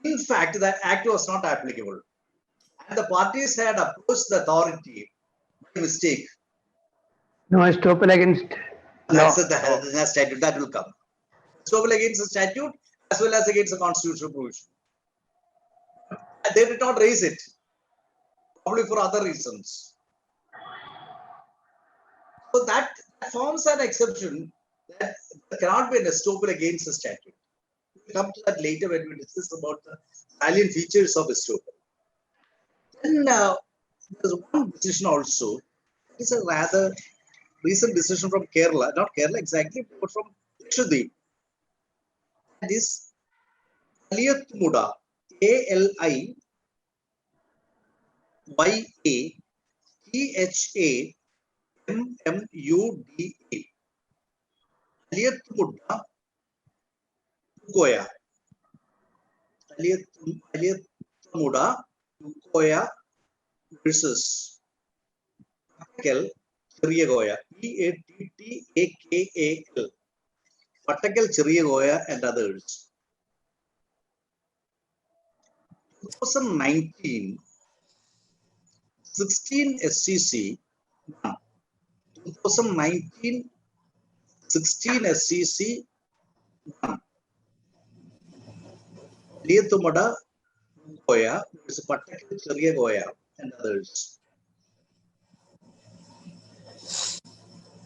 in fact, that act was not applicable, and the parties had approached the authority by mistake. No estoppel against law. That's the statute that will come. Estoppel against the statute as well as against the constitutional provision. They did not raise it, probably for other reasons. So that forms an exception that there cannot be an estoppel against the statute. We'll come to that later when we discuss about the salient features of estoppel. Then there's one decision also. It's a rather recent decision from Kerala, not Kerala exactly, but from Lakshadweep. That is Aliyatmuda, ALIYATHAMMUDA. Aliyatmuda Tukoya. Aliyatmuda Tukoya versus Pattakal Cheriyagoya. PATTAKAL. Pattakal Cheriyagoya and others. 2019, 16 SCC 1. 2019, 16 SCC 1. Aliyatmuda Tukoya, Pattakal Cheriyagoya and others.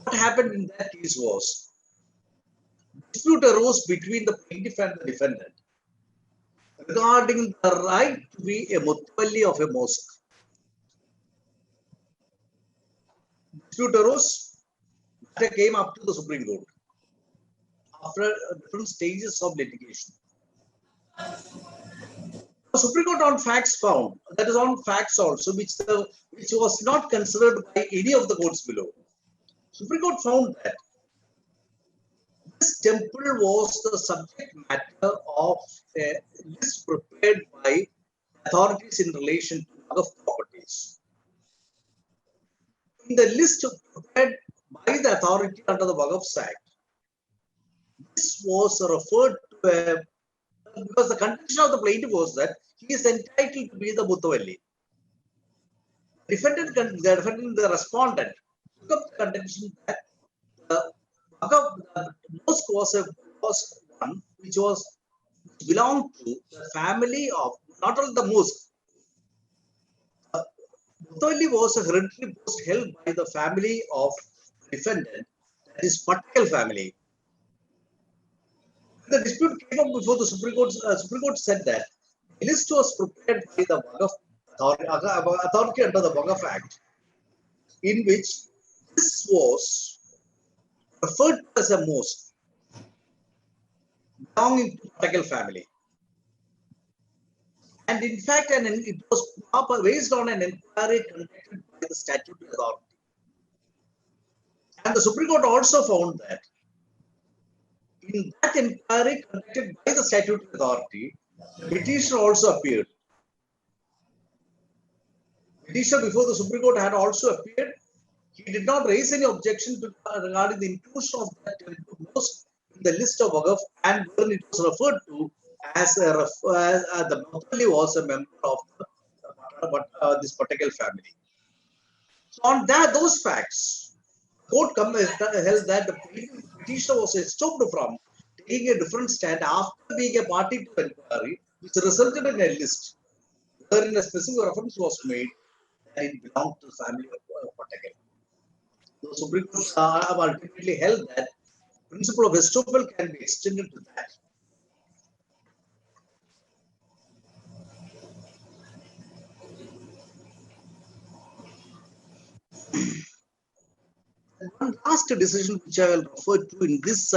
What happened in that case was dispute arose between the plaintiff and the defendant regarding the right to be a mutawalli of a mosque. Dispute arose, matter came up to the Supreme Court after different stages of litigation. The Supreme Court on facts found, that is on facts also, which was not considered by any of the courts below. Supreme Court found that this temple was the subject matter of a list prepared by authorities in relation to Waqf properties. In the list prepared by the authority under the Waqf Act, this was referred to because the condition of the plaintiff was that he is entitled to be the mutawalli. The respondent took up the contention that the mosque was one which belonged to the family of not only the mosque. Mutawalli was a hereditary post held by the family of defendant that is Patel family. The dispute came up before the Supreme Court said that the list was prepared by the Waqf authority under the Waqf Act, in which this was referred to as a mosque belonging to Patel family. And in fact, it was based on an inquiry conducted by the statutory authority. And the Supreme Court also found that in that inquiry conducted by the statutory authority, the petitioner also appeared. The petitioner before the Supreme Court had also appeared. He did not raise any objection regarding the inclusion of that mosque in the list of Waqf, and when it was referred to as the Muttalib was a member of this particular family. So on those facts, the court held that the petitioner was stopped from taking a different stand after being a party to the inquiry, which resulted in a list wherein a specific reference was made that it belonged to the family of Patel. The Supreme Court ultimately held that the principle of estoppel can be extended to that. And one last decision which I will refer to in this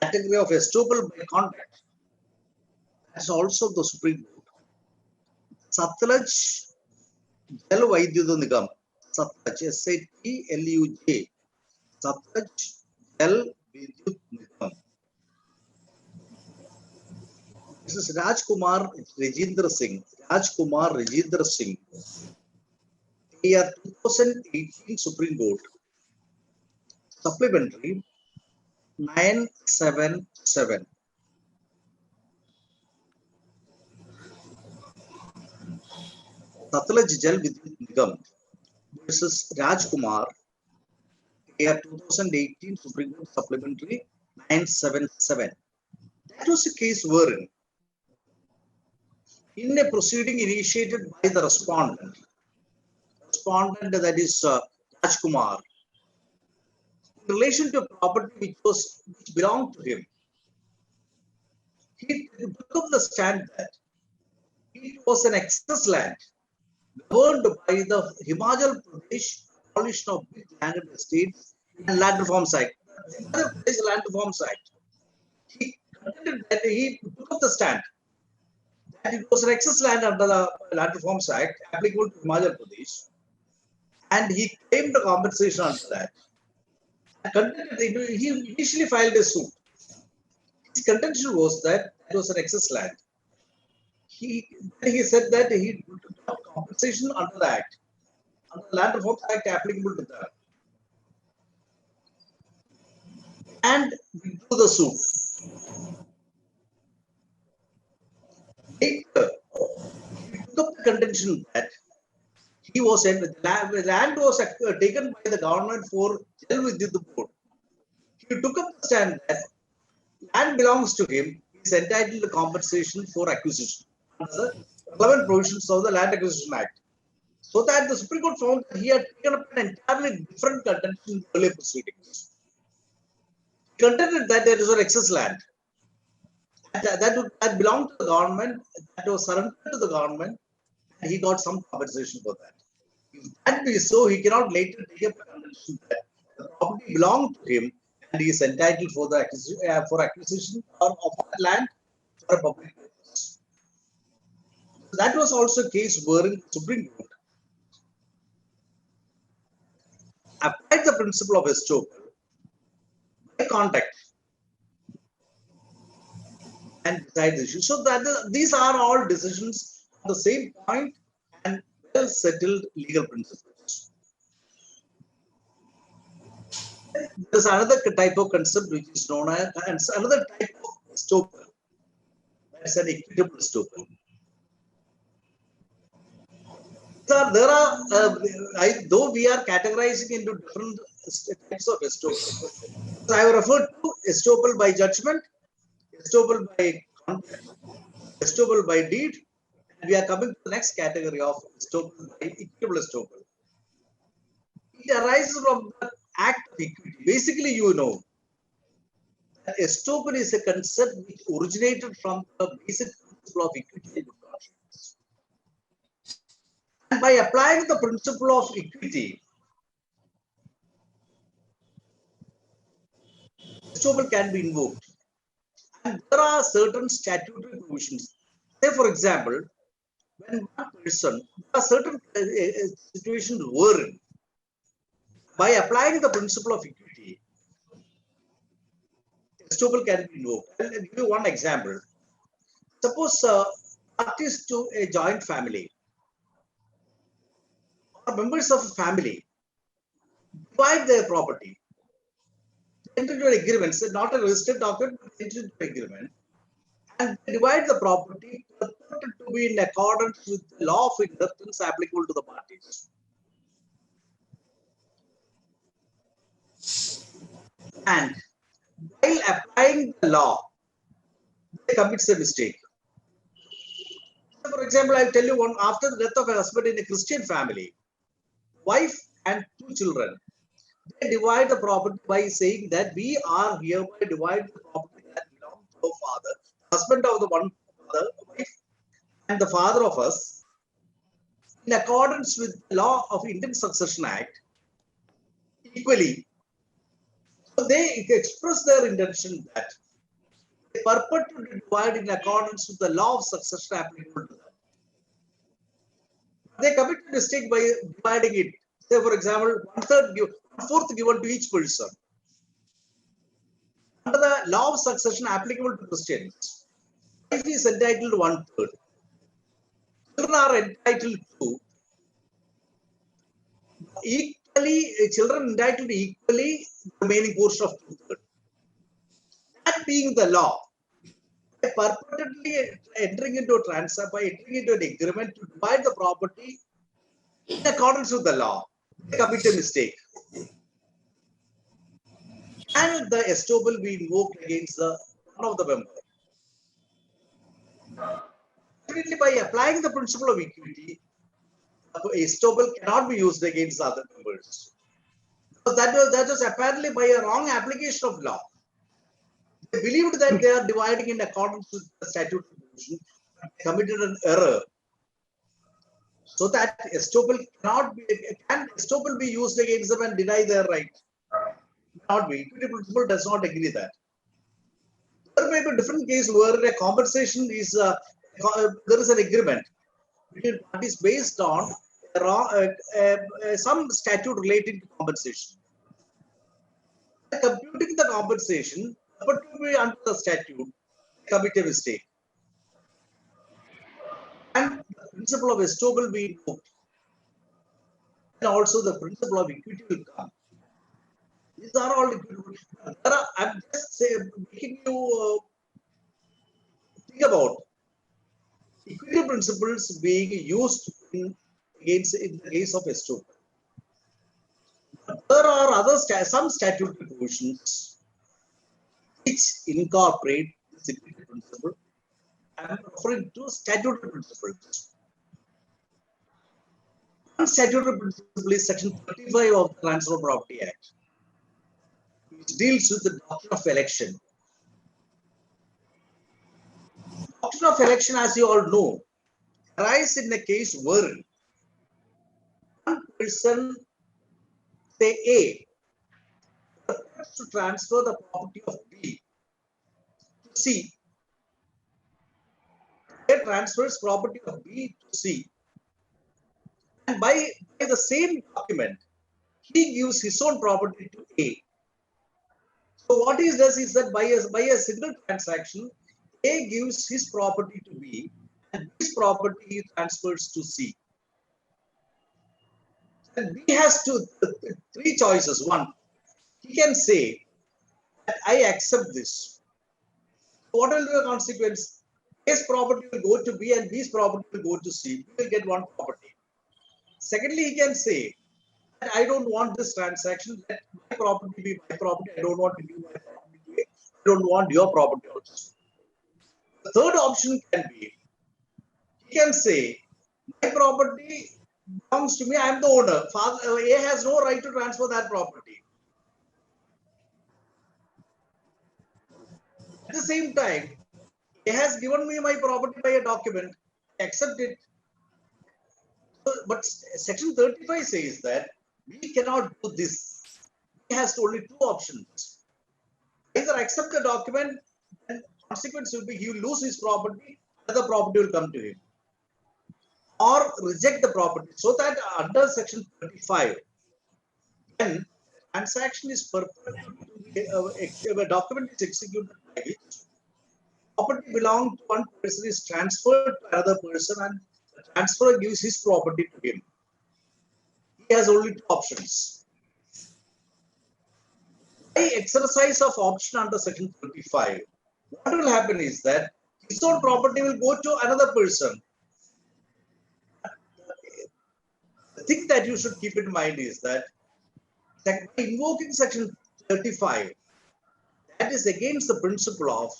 category of estoppel by conduct, that's also the Supreme Court. Satluj Jal Vidyut Nigam, Satluj, S-A-T-L-U-J, Satluj Jal Vidyut Nigam. This is Rajkumar Rajendra Singh. Rajkumar Rajendra Singh. Year 2018 Supreme Court. Supplementary 977. Satluj Jal Vidyut Nigam versus Rajkumar, year 2018 Supreme Court Supplementary 977. That was a case wherein, in a proceeding initiated by the respondent that is Rajkumar, in relation to a property which belonged to him, he took up the stand that it was an excess land governed by the Himachal Pradesh Coalition of Big Land Estates and Land Reforms Act. Himachal Pradesh Land Reforms Act. He took up the stand that it was an excess land under the Land Reforms Act applicable to Himachal Pradesh, and he claimed the compensation under that. He initially filed a suit. His contention was that it was an excess land. He said that he took compensation under the Act, under the Land Reforms Act applicable to that, and withdrew the suit. Later, he took up the contention that he was the land was taken by the government for Jal Vidyut Board. He took up the stand that land belongs to him. He is entitled to compensation for acquisition under the relevant provisions of the Land Acquisition Act. So that the Supreme Court found that he had taken up an entirely different contention in the earlier proceedings. He contended that there is an excess land that belonged to the government, that was surrendered to the government, and he got some compensation for that. If that be so, he cannot later take up a contention that the property belonged to him and he is entitled for the acquisition of that land for a public purpose. That was also a case wherein the Supreme Court applied the principle of estoppel by conduct and decide the issue. So that these are all decisions on the same point and well settled legal principles. There's another type of concept which is known as, and another type of estoppel. That's an equitable estoppel. So there are, though we are categorizing into different types of estoppel. So I have referred to estoppel by judgment, estoppel by contract, estoppel by deed, and we are coming to the next category of estoppel by equitable estoppel. It arises from the act of equity. basically you know that estoppel is a concept which originated from the basic principle of equity and good conscience. And by applying the principle of equity, estoppel can be invoked. And there are certain statutory provisions. Say, for example, when one person, there are certain situations wherein, by applying the principle of equity, estoppel can be invoked. I'll give you one example. Suppose parties to a joint family or members of a family divide their property, enter into an agreement, so not a registered document, but enter into an agreement, and they divide the property purported to be in accordance with the law of inheritance applicable to the parties. And while applying the law, they commits a mistake. For example, I'll tell you one, after the death of a husband in a Christian family, wife and 2 children, they divide the property by saying that we are hereby dividing the property that belongs to our father, husband of the one father, wife, and the father of us, in accordance with the law of Indian Succession Act, equally. So they express their intention that they purport to divide in accordance with the law of succession applicable to them. They commit a mistake by dividing it. Say, for example, 1/4 given to each person. Under the law of succession applicable to Christians, wife is entitled to 1/3. Children are entitled to equally the remaining portion of 2/3. That being the law, by purportedly entering into a transfer, by entering into an agreement to divide the property in accordance with the law, they commit a mistake. And the estoppel will be invoked against the one of the members. Definitely, by applying the principle of equity, estoppel cannot be used against the other members. Because that was apparently by a wrong application of law. They believed that they are dividing in accordance with the statute provision, committed an error. So that estoppel cannot be, can estoppel be used against them and deny their right? Not be. Equity principle does not agree that. There may be a different case where a compensation is, there is an agreement between parties based on some statute relating to compensation. Computing the compensation, but to be under the statute, commit a mistake. And the principle of estoppel will be invoked. And also the principle of equity will come. These are all equitable. I'm just making you think about equity principles being used in the case of estoppel. There are some statutory provisions which incorporate this equity principle. I'm referring to statutory principles. One statutory principle is Section 35 of the Transfer of Property Act, which deals with the doctrine of election. Doctrine of election, as you all know, arises in a case where one person, say A, purports to transfer the property of B to C. A transfers property of B to C. And by the same document, he gives his own property to A. So what he does is that by a single transaction, A gives his property to B, and B's property he transfers to C. And B has three choices. One, he can say that I accept this. What will be the consequence? A's property will go to B and B's property will go to C. B will get one property. Secondly, he can say that I don't want this transaction, let my property be my property. I don't want to give my property to you. I don't want your property also. The third option can be, he can say, my property belongs to me, I am the owner. A has no right to transfer that property. At the same time, he has given me my property by a document, I accept it. But section 35 says that we cannot do this. He has only two options. Either accept the document, and consequence will be he will lose his property, another property will come to him. Or reject the property. So that under section 35, when transaction is perpetrated, if a document is executed by which property belonging to one person is transferred to another person and the transferor gives his property to him. He has only two options. By exercise of option under section 35, what will happen is that his own property will go to another person. The thing that you should keep in mind is that by invoking section 35, that is against the principle of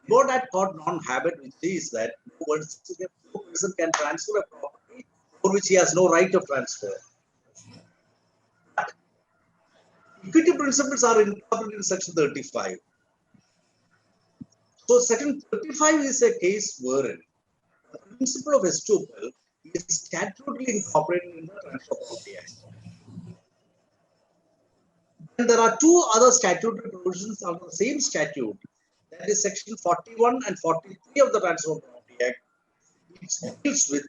no dat quod non habet, which is that no person can transfer a property for which he has no right of transfer. But equity principles are incorporated in section 35. So section 35 is a case wherein the principle of estoppel is statutorily incorporated in the Transfer Property Act. And there are two other statutory provisions under the same statute, that is section 41 and 43 of the Transfer Property Act, which deals with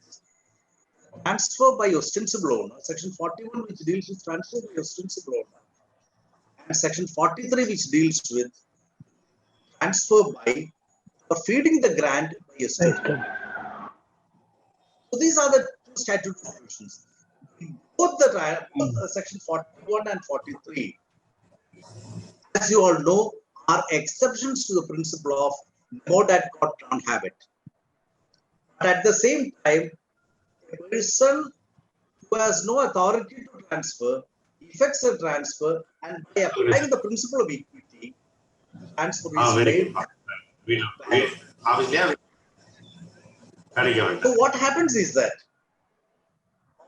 transfer by ostensible owner, section 41 which deals with transfer by ostensible owner, and section 43 which deals with transfer by or feeding the grant by estoppel. So these are the two statutory provisions. Both the section 41 and 43, as you all know, are exceptions to the principle of no dat quod non habet. But at the same time, a person who has no authority to transfer effects a transfer, and by applying the principle of equity, transfer is made. So what happens is that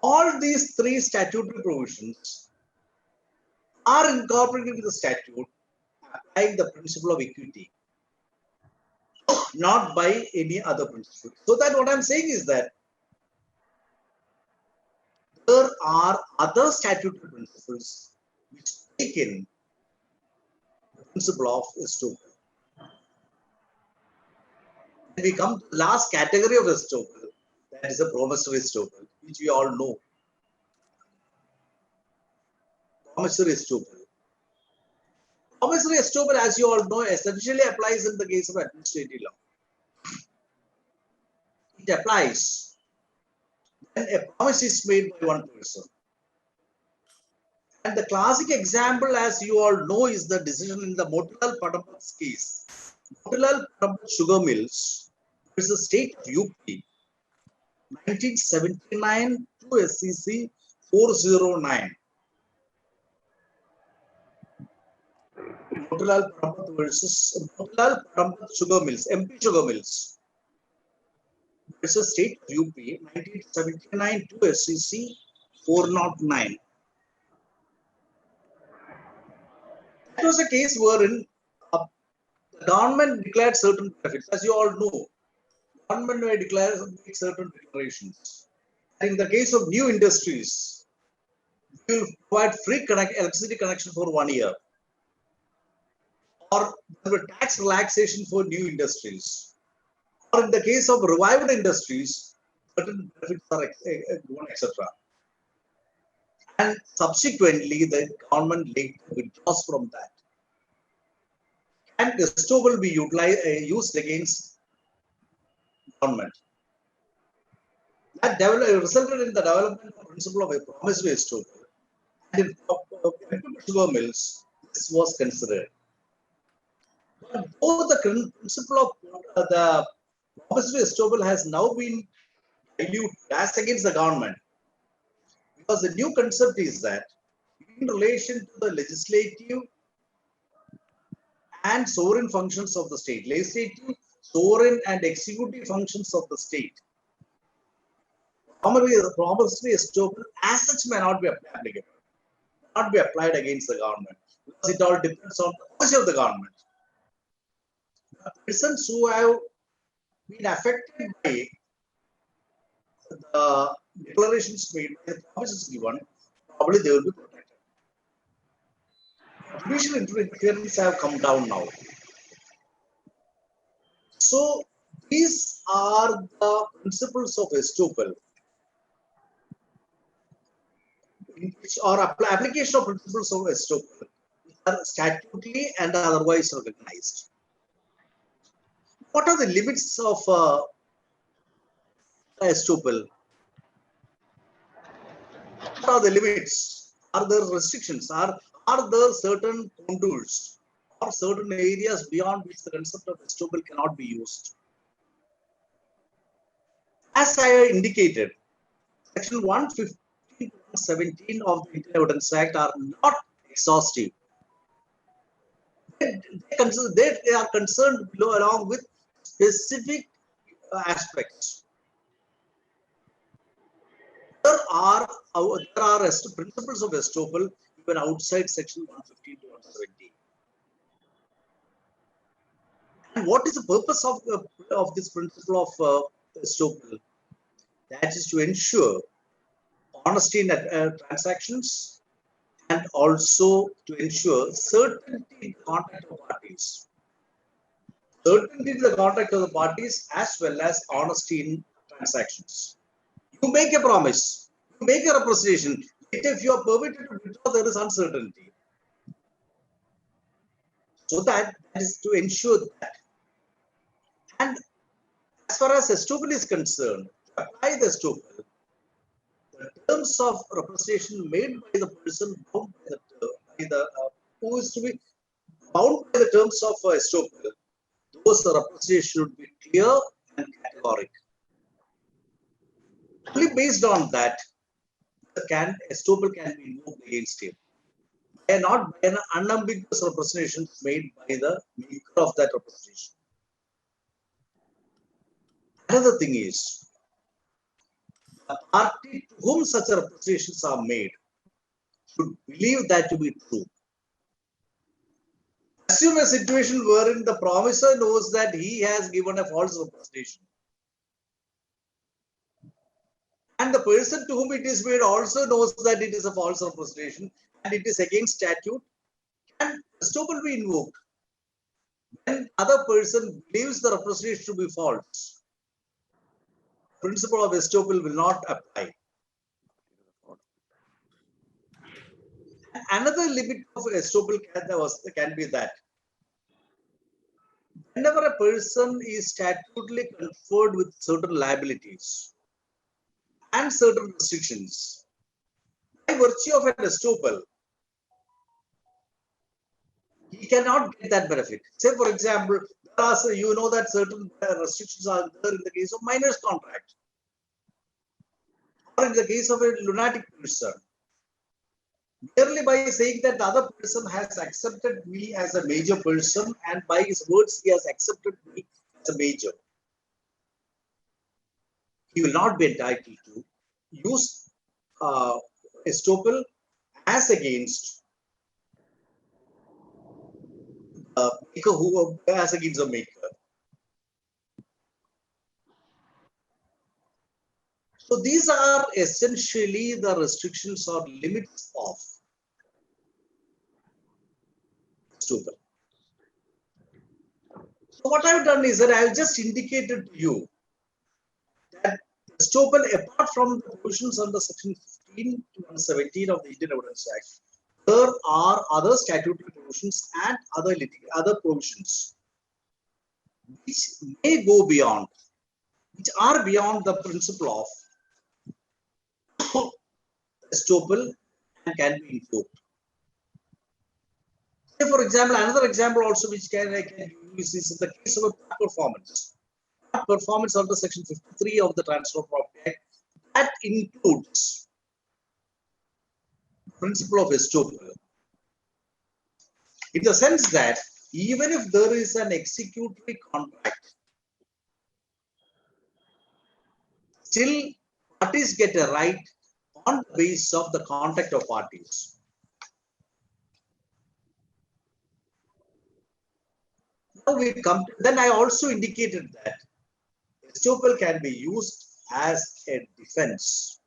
all these three statutory provisions are incorporated in the statute applying the principle of equity, not by any other principle. So that what I'm saying is that there are other statutory principles which take in the principle of estoppel. We come to the last category of estoppel, that is a promissory estoppel, which we all know. Promissory estoppel. Promissory estoppel, as you all know, essentially applies in the case of administrative law. It applies when a promise is made by one person. And the classic example, as you all know, is the decision in the Motilal Padambat's case. Motilal Padambat Sugar Mills versus State of UP, 1979 to SCC 409. Motilal Padambat versus Motilal Padambat Sugar Mills, MP Sugar Mills versus State of UP, 1979 to SCC 409. That was a case wherein the government declared certain benefits. As you all know, government may make certain declarations. In the case of new industries, we will provide free electricity connection for 1 year. Or there will be tax relaxation for new industries. Or in the case of revived industries, certain benefits are given, etc. And subsequently, the government later withdraws from that. And the estoppel will be used against government. That resulted in the development of the principle of a promissory estoppel. And in sugar mills, this was considered. But though the principle of the promissory estoppel has now been diluted as against the government, because the new concept is that in relation to the legislative and sovereign functions of the state, legislative, sovereign and executive functions of the state, promissory estoppel as such may not be applicable, not be applied against the government, because it all depends on the policy of the government. persons who have been affected by the declarations made, by the promises given, probably they will be protected. Judicial interference have come down now. So these are the principles of estoppel, which are application of principles of estoppel, which are statutorily and otherwise recognized. What are the limits of estoppel? What are the limits? Are there restrictions? Are there certain contours or certain areas beyond which the concept of estoppel cannot be used? As I indicated, Section 115 to 117 of the Indian Evidence Act are not exhaustive. They are concerned below along with specific aspects. There are principles of estoppel even outside Section 115 to 117. And what is the purpose of this principle of estoppel? That is to ensure honesty in transactions and also to ensure certainty in the conduct of parties. Certainty in the conduct of the parties as well as honesty in transactions. You make a promise, you make a representation. If you are permitted to withdraw, there is uncertainty. So that is to ensure that. And as far as estoppel is concerned, to apply the estoppel, the terms of representation made by the person bound by who is to be bound by the terms of estoppel, those representations should be clear and categorical. Only based on that, estoppel can be invoked against him, and not by an unambiguous representation made by the maker of that representation. Another thing is, the party to whom such representations are made should believe that to be true. Assume a situation wherein the promiser knows that he has given a false representation, and the person to whom it is made also knows that it is a false representation and it is against statute, and estoppel be invoked. When other person believes the representation to be false, principle of estoppel will not apply. Another limit of estoppel can be that whenever a person is statutorily conferred with certain liabilities and certain restrictions, by virtue of an estoppel, he cannot get that benefit. Say, for example, you know that certain restrictions are there in the case of minor's contract, or in the case of a lunatic person. Merely by saying that the other person has accepted me as a major person, and by his words he has accepted me as a major, he will not be entitled to use estoppel as against maker as against the maker. So these are essentially the restrictions or limits of estoppel. So what I've done is that I've just indicated to you that estoppel, apart from the provisions under Section 15 to 117 of the Indian Evidence Act, there are other statutory provisions and other provisions which may go beyond, which are beyond the principle of estoppel and can be invoked. Say, for example, another example also which I can use is in the case of a bad performance. Bad performance under Section 53 of the Transfer of Property Act, that includes the principle of estoppel, in the sense that even if there is an executory contract, still parties get a right on the basis of the contact of parties. Now we come to, then I also indicated that estoppel can be used as a defense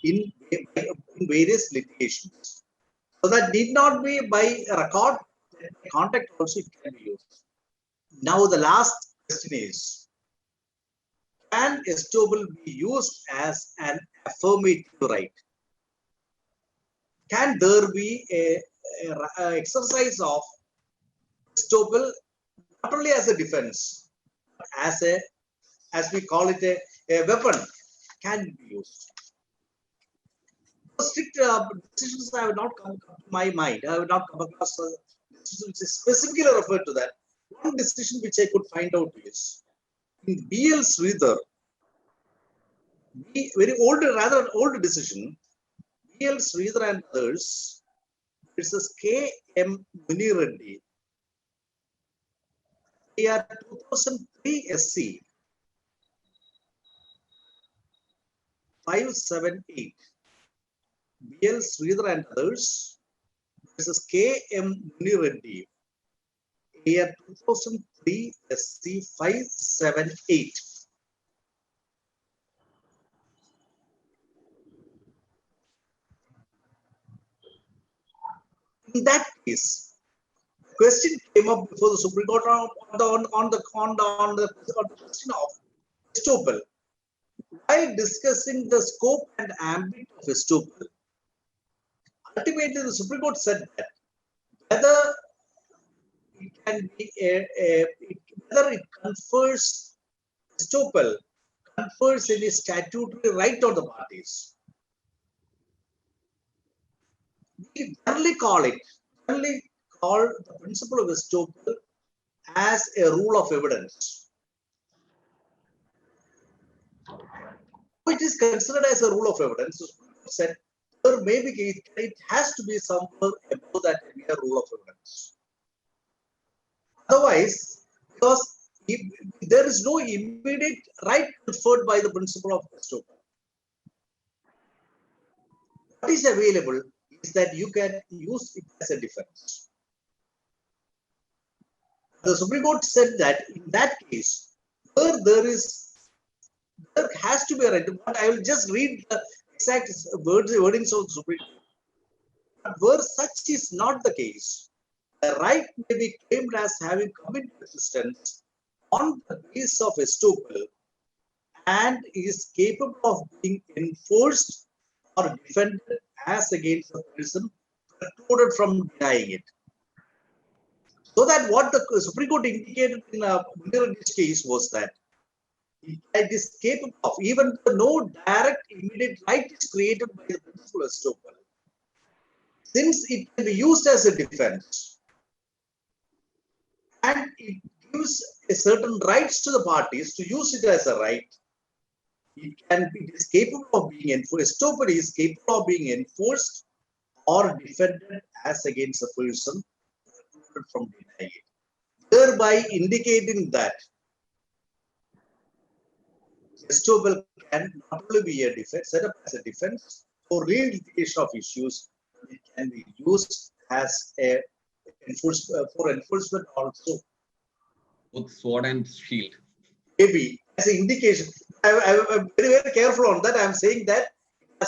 in various litigations. So that need not be by a record, contact also it can be used. Now the last question is, can estoppel be used as an affirmative right? Can there be a exercise of estoppel not only as a defense, but as we call it a weapon, can be used? Strict decisions have not come to my mind. I have not come across decisions which is specifically referred to that. One decision which I could find out is in B.L. Sridhar, very old, rather old decision. B.L. Sridhar and others. It says K.M. Munireddy. They are 2003 SC 578. B.L. Sridhar and others. This is K.M. Munireddy. Year 2003 SC 578. In that case, the question came up before the Supreme Court on the question of estoppel. While discussing the scope and ambit of estoppel, ultimately the Supreme Court said that whether it can be whether it confers estoppel confers any statutory right on the parties. We generally call the principle of estoppel as a rule of evidence. It is considered as a rule of evidence. The Supreme Court said there may be it has to be somewhere above that mere rule of evidence. Otherwise, because there is no immediate right conferred by the principle of estoppel. What is available is that you can use it as a defense. The Supreme Court said that in that case, where there has to be a right. I will just read the exact wordings of the Supreme Court. But where such is not the case, the right may be claimed as having come into existence on the basis of estoppel and is capable of being enforced or defended as against the person precluded from denying it. So that what the Supreme Court indicated in this case was that it is capable of, even though no direct immediate right is created by the principle of estoppel, since it can be used as a defense and it gives a certain rights to the parties to use it as a right, it is capable of being enforced. Estoppel is capable of being enforced or defended as against a person precluded from denying it, thereby indicating that estoppel can not only be a defense, set up as a defense for re-litigation of issues, it can be used as a for enforcement also. With sword and shield. Maybe as an indication. I'm very, very careful on that. I'm saying that I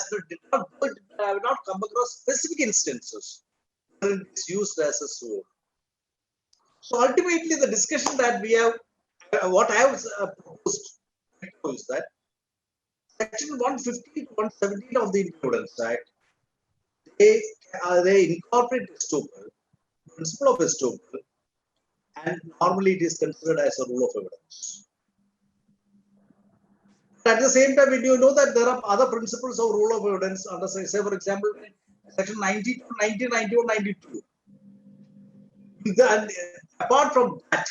have not come across specific instances where it is used as a sword. So ultimately, the discussion that we have, what I have proposed is that Section 115 to 117 of the Independence Act, they incorporate estoppel, principle of estoppel, and normally it is considered as a rule of evidence. At the same time, we do know that there are other principles of rule of evidence under, say for example, Section 92, 90, 91, 92. And apart from that,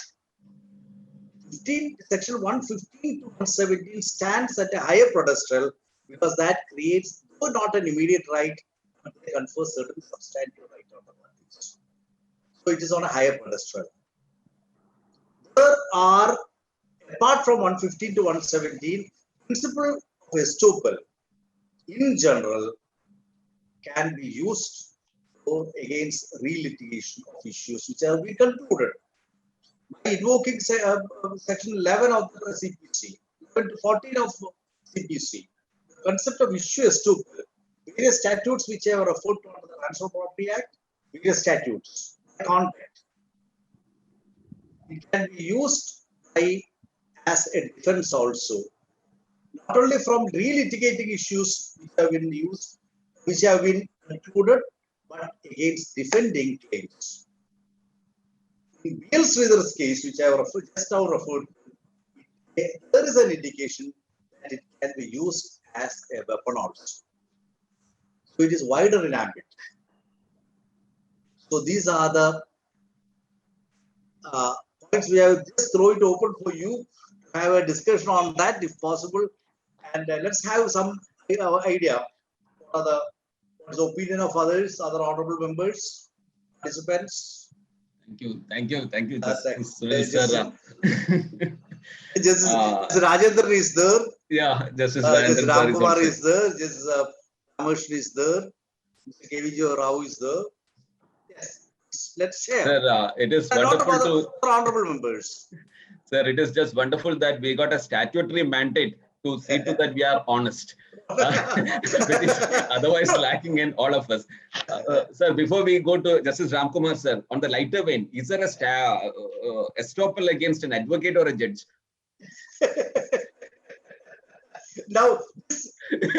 Section 115 to 117 stands at a higher pedestal because that creates, though not an immediate right, but they confer certain substantive right on the parties. So it is on a higher pedestal. There are, apart from 115 to 117, principle of estoppel in general can be used for against re-litigation of issues which have been concluded. My invoking section 11 of the CPC, 11 to 14 of CPC, the concept of issue estoppel, various statutes which are referred to under the Transfer Property Act, various statutes, content. It can be used as a defense also, not only from relitigating issues which have been used, which have been concluded, but against defending claims. In Bill Sridhar's case, which I have just now referred to, there is an indication that it can be used as a weapon also. So it is wider in ambit. So these are the points we have just throw it open for you to have a discussion on that if possible. And let's have some idea. What is the opinion of others, other honorable members, participants? Thank you, Justice Justice Rajendra is there. Yeah, Justice Justice Rajendra Ramkumar is there. Justice Ramesh is there. Mr. KVJ Rao is there. Yes, let's share. Sir, it is And wonderful not to. about honorable members. Sir, it is just wonderful that we got a statutory mandate to see to that we are honest, which is otherwise lacking in all of us. Sir, before we go to Justice Ramkumar, sir, on the lighter vein, is there a estoppel against an advocate or a judge? Now,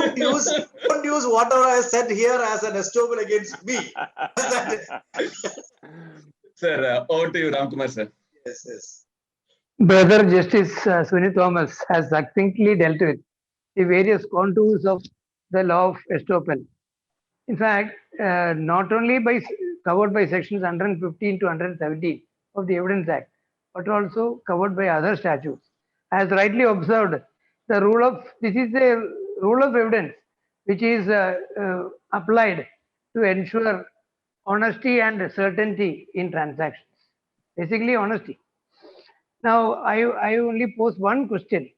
don't use whatever I said here as an estoppel against me. Sir, over to you, Ramkumar, sir. Yes. Brother Justice Sunny Thomas has succinctly dealt with the various contours of the law of estoppel. In fact, not only covered by sections 115 to 117 of the Evidence Act, but also covered by other statutes. As rightly observed, this is a rule of evidence which is applied to ensure honesty and certainty in transactions. Basically, honesty. Now, I only pose one question: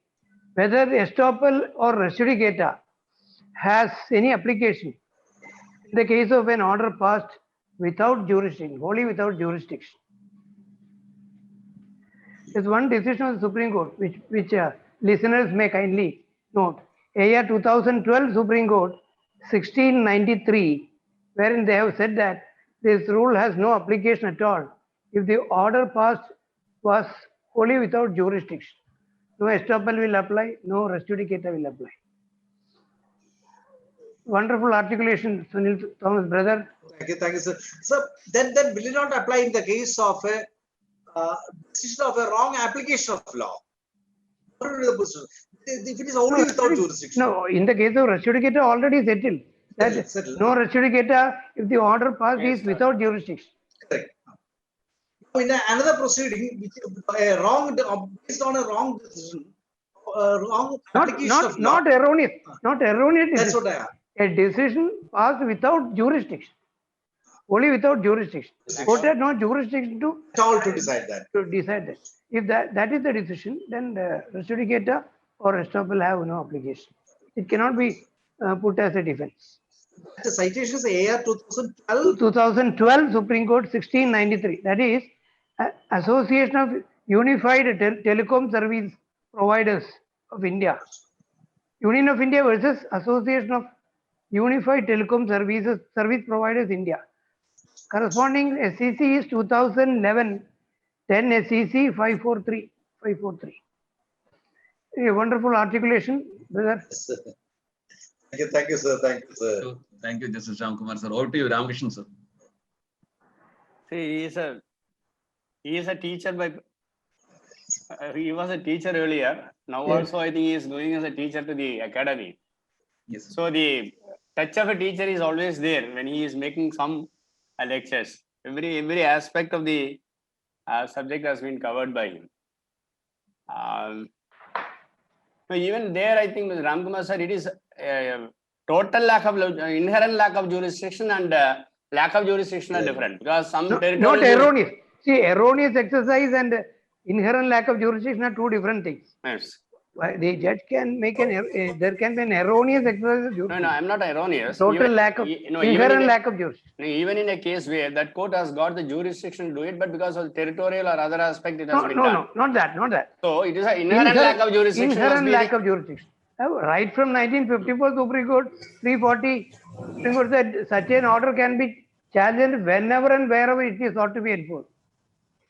whether estoppel or res judicata has any application in the case of an order passed without jurisdiction, wholly without jurisdiction. There's one decision of the Supreme Court which listeners may kindly note. AR 2012 Supreme Court 1693, wherein they have said that this rule has no application at all if the order passed was wholly without jurisdiction. No estoppel will apply, no res judicata will apply. Wonderful articulation, Sunil Thomas, brother. Thank you, sir. So then will it not apply in the case of a decision of a wrong application of law? If it is only without jurisdiction. No, in the case of res judicata already settled. That no res judicata if the order passed is without jurisdiction. Correct. In another proceeding, which based on a wrong decision, wrong application of law. Not erroneous. Not erroneous. That's what I have. A decision passed without jurisdiction. Only without jurisdiction. Court had no jurisdiction to decide that. If that is the decision, then the res judicata or estoppel have no application. It cannot be put as a defense. The citation is AR 2012. 2012 Supreme Court 1693. That is Association of Unified Telecom Service Providers of India. Union of India versus Association of Unified Telecom Service Providers India. Corresponding SEC is 2011 10 SEC 543. A wonderful articulation, brother. Thank you, sir. Thank you, Justice Ramkumar, sir. Over to you, Ramakrishnan, sir. See, he is a teacher by. He was a teacher earlier. Now also, I think he is going as a teacher to the academy. Yes. So the touch of a teacher is always there when he is making some lectures. Every aspect of the subject has been covered by him. So even there, I think with Ramkumar sir, it is total inherent lack of jurisdiction and lack of jurisdiction are different because some not erroneous. See, erroneous exercise and inherent lack of jurisdiction are two different things. Yes. The judge can make there can be an erroneous exercise of No, jurisdiction. I'm not erroneous. Total lack of, inherent lack of jurisdiction. Even in a case where that court has got the jurisdiction to do it, but because of territorial or other aspect, it has been done. No, not that. So it is an inherent lack of jurisdiction. Inherent lack of jurisdiction. Right from 1954 Supreme Court 340, Supreme Court said such an order can be challenged whenever and wherever it is ought to be enforced.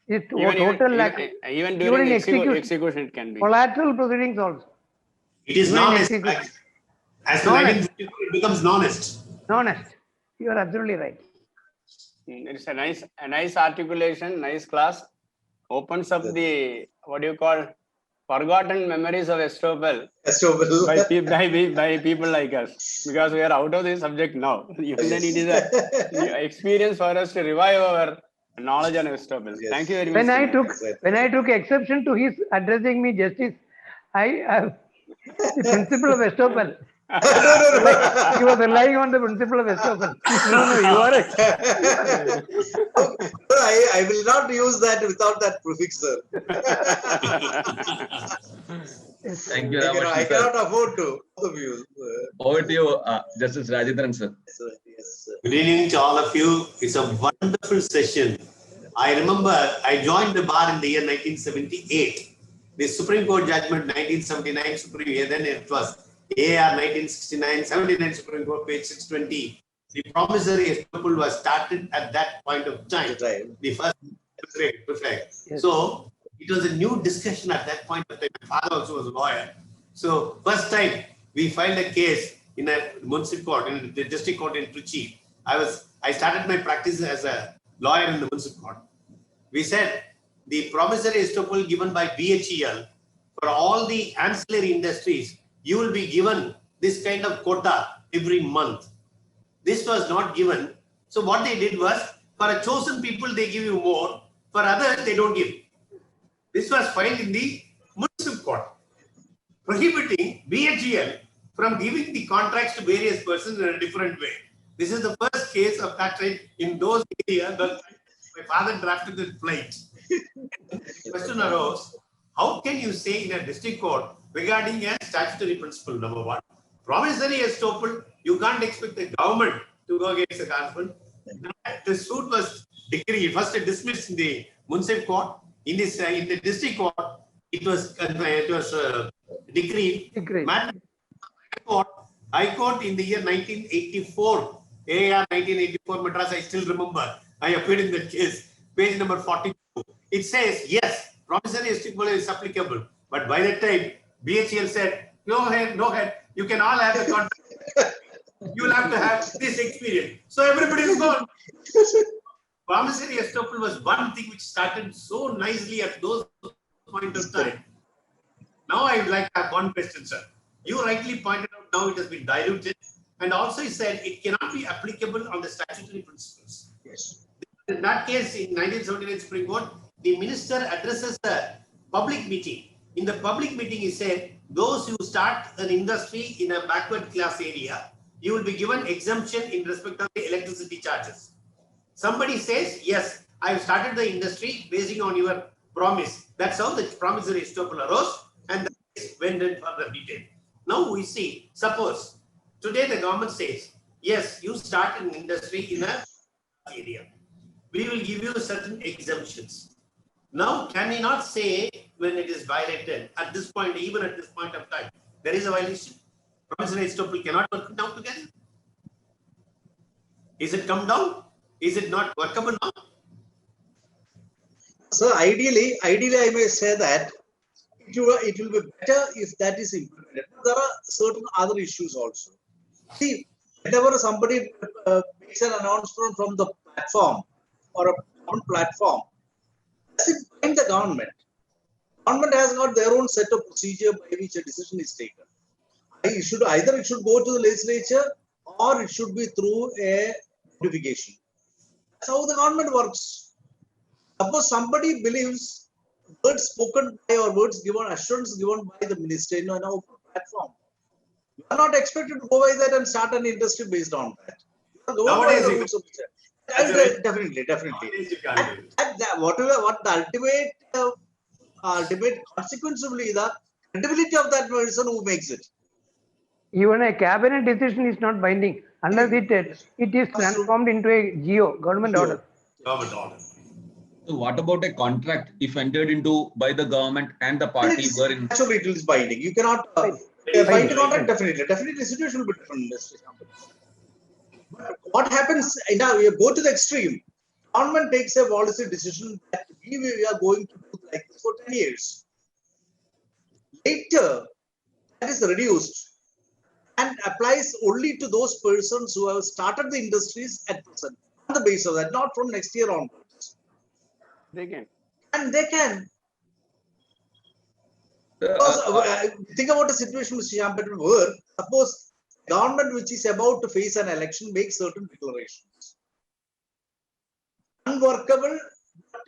It's total lack. Even during in execution, it can be. Collateral proceedings also. It is non-est. As the 1954, it becomes non-est. Non-est. You are absolutely right. It's a nice articulation, nice class. Opens up the, what do you call, forgotten memories of estoppel by people like us, because we are out of this subject now. Even then, it is an experience for us to revive our knowledge on estoppel. Yes. Thank you very much. When I took exception to his addressing me justice, the principle of estoppel. He was relying on the principle of estoppel. No, you are it. I will not use that without that prefix, sir. Thank you, I cannot afford to. Both of you. Over to you, Justice Rajendran, sir. Yes, sir. Good evening to all of you. It's a wonderful session. I remember I joined the bar in the year 1978. The Supreme Court judgment 1979 Supreme year, then it was AR 1969, 79 Supreme Court, page 620. The promissory estoppel was started at that point of time. Right. The first reflect. Yes. So it was a new discussion at that point of time. My father also was a lawyer. So first time we filed a case in a municipal court, in the district court in Trichy. I started my practice as a lawyer in the municipal court. We said the promissory estoppel given by BHEL for all the ancillary industries, you will be given this kind of quota every month. This was not given. So what they did was, for a chosen people, they give you more. For others, they don't give. This was filed in the municipal court, prohibiting BHEL from giving the contracts to various persons in a different way. This is the first case of that type in those areas that my father drafted the plight. The question arose, how can you say in a district court regarding a statutory principle, number one? Promissory estoppel, you can't expect the government to go against the government. The suit was decreed, first dismissed in the municipal court. In the district court, it was decreed. High Court in the year 1984, AR 1984 Madras, I still remember. I appeared in that case, page number 42. It says, yes, promissory estoppel is applicable. But by that time, BHEL said, go ahead, you can all have the contract. You will have to have this experience. So everybody is gone. Promissory estoppel was one thing which started so nicely at those point of time. Now I would like to have one question, sir. You rightly pointed out now it has been diluted, and also you said it cannot be applicable on the statutory principles. Yes. In that case, in 1979 Supreme Court, the minister addresses a public meeting. In the public meeting, he said, those who start an industry in a backward class area, you will be given exemption in respect of the electricity charges. Somebody says, yes, I have started the industry basing on your promise. That's how the promissory estoppel arose, and the case went in further detail. Now we see, suppose today the government says, yes, you start an industry in a area. We will give you certain exemptions. Now, can we not say when it is violated at this point, even at this point of time, there is a violation? Promissory estoppel cannot work down together. Is it come down? Is it not workable now? So ideally, I may say that it will be better if that is implemented. There are certain other issues also. See, whenever somebody makes an announcement from the platform or a platform, does it bind the government? Government has got their own set of procedure by which a decision is taken. It should go to the legislature or it should be through a notification. That's how the government works. Suppose somebody believes words spoken by or words given, assurance given by the minister in an open platform. You are not expected to go by that and start an industry based on that. You are going by the rules of the Definitely. What the ultimate consequence will be the credibility of that person who makes it. Even a cabinet decision is not binding unless it is transformed into a GO, government order. Government order. So what about a contract if entered into by the government and the party were in? Actually, it is binding. You cannot bind the contract definitely. Definitely, the situation will be different. But what happens now? You go to the extreme. Government takes a policy decision that we are going to do like this for 10 years. Later, that is reduced and applies only to those persons who have started the industries at present on the basis of that, not from next year onwards. They can. And they can. Because, think about a situation, Mr. Shyam, where suppose government which is about to face an election makes certain declarations. Unworkable, but,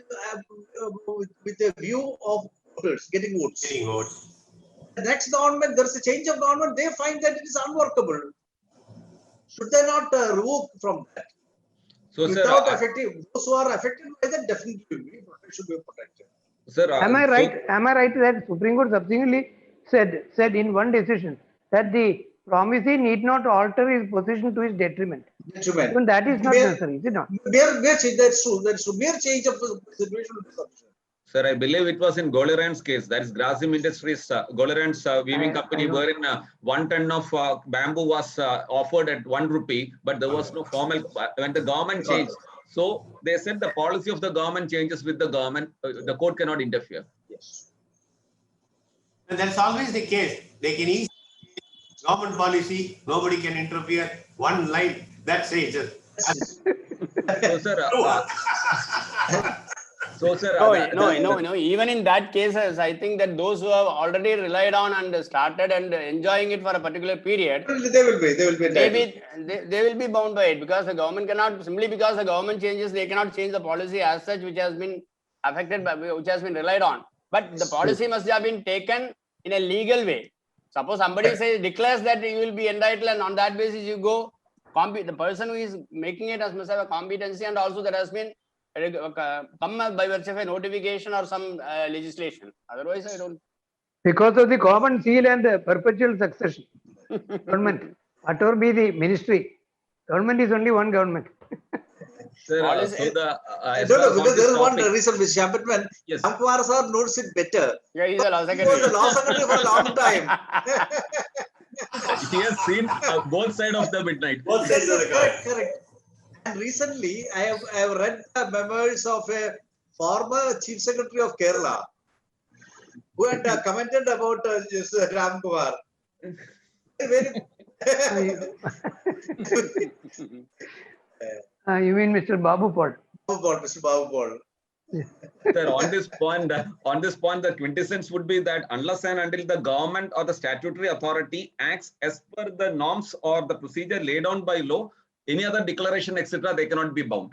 with a view of voters getting votes. Getting votes. The next government, there is a change of government, they find that it is unworkable. Should they not remove from that? So, Without sir, affecting those who are affected by that, definitely should be protected. sir, Am I so- right? Am I right that Supreme Court subsequently said in one decision that the promisee need not alter his position to his detriment? Detriment. Even that is not necessary, is it not? Mere change, that's true. That's true. Mere change of the situation will be sufficient. Sir, I believe it was in Golerand's case, that is Grasim Industries, Golerand's weaving company, know. wherein 1 ton of bamboo was offered at 1 rupee, but there was no formal, when the government changed. So they said the policy of the government changes with the government, the court cannot interfere. Yes. And that's always the case. They can easily government policy, nobody can interfere. One line, that's it. So, sir, No. Even in that cases, I think that those who have already relied on and started and enjoying it for a particular period, They will be entitled. they will be bound by it, because the government cannot, simply because the government changes, they cannot change the policy as such which has been affected by, which has been relied on. But the policy must have been taken in a legal way. Suppose somebody declares that you will be entitled, and on that basis you go, the person who is making it must have a competency, and also there has been come by virtue of a notification or some legislation. Otherwise, I don't. Because of the common seal and the perpetual succession. Government, whatever be the ministry, government is only one government. sir, Policy- so the, as No, far as because on there this is one topic- reason, Mr. Champman. Yes. Ramkumar sir knows it better. Yeah, he's a law He secretary. was a law secretary for a long time. he has seen both sides of the midnight. Both sides of the coin. Correct. And recently, I have read the memoirs of a former chief secretary of Kerala who had commented about Ramkumar. Very, You mean Mr. Babu Paul? Mr. Babu Paul. Sir, on this point, the quintessence would be that unless and until the government or the statutory authority acts as per the norms or the procedure laid down by law, any other declaration, etc., they cannot be bound.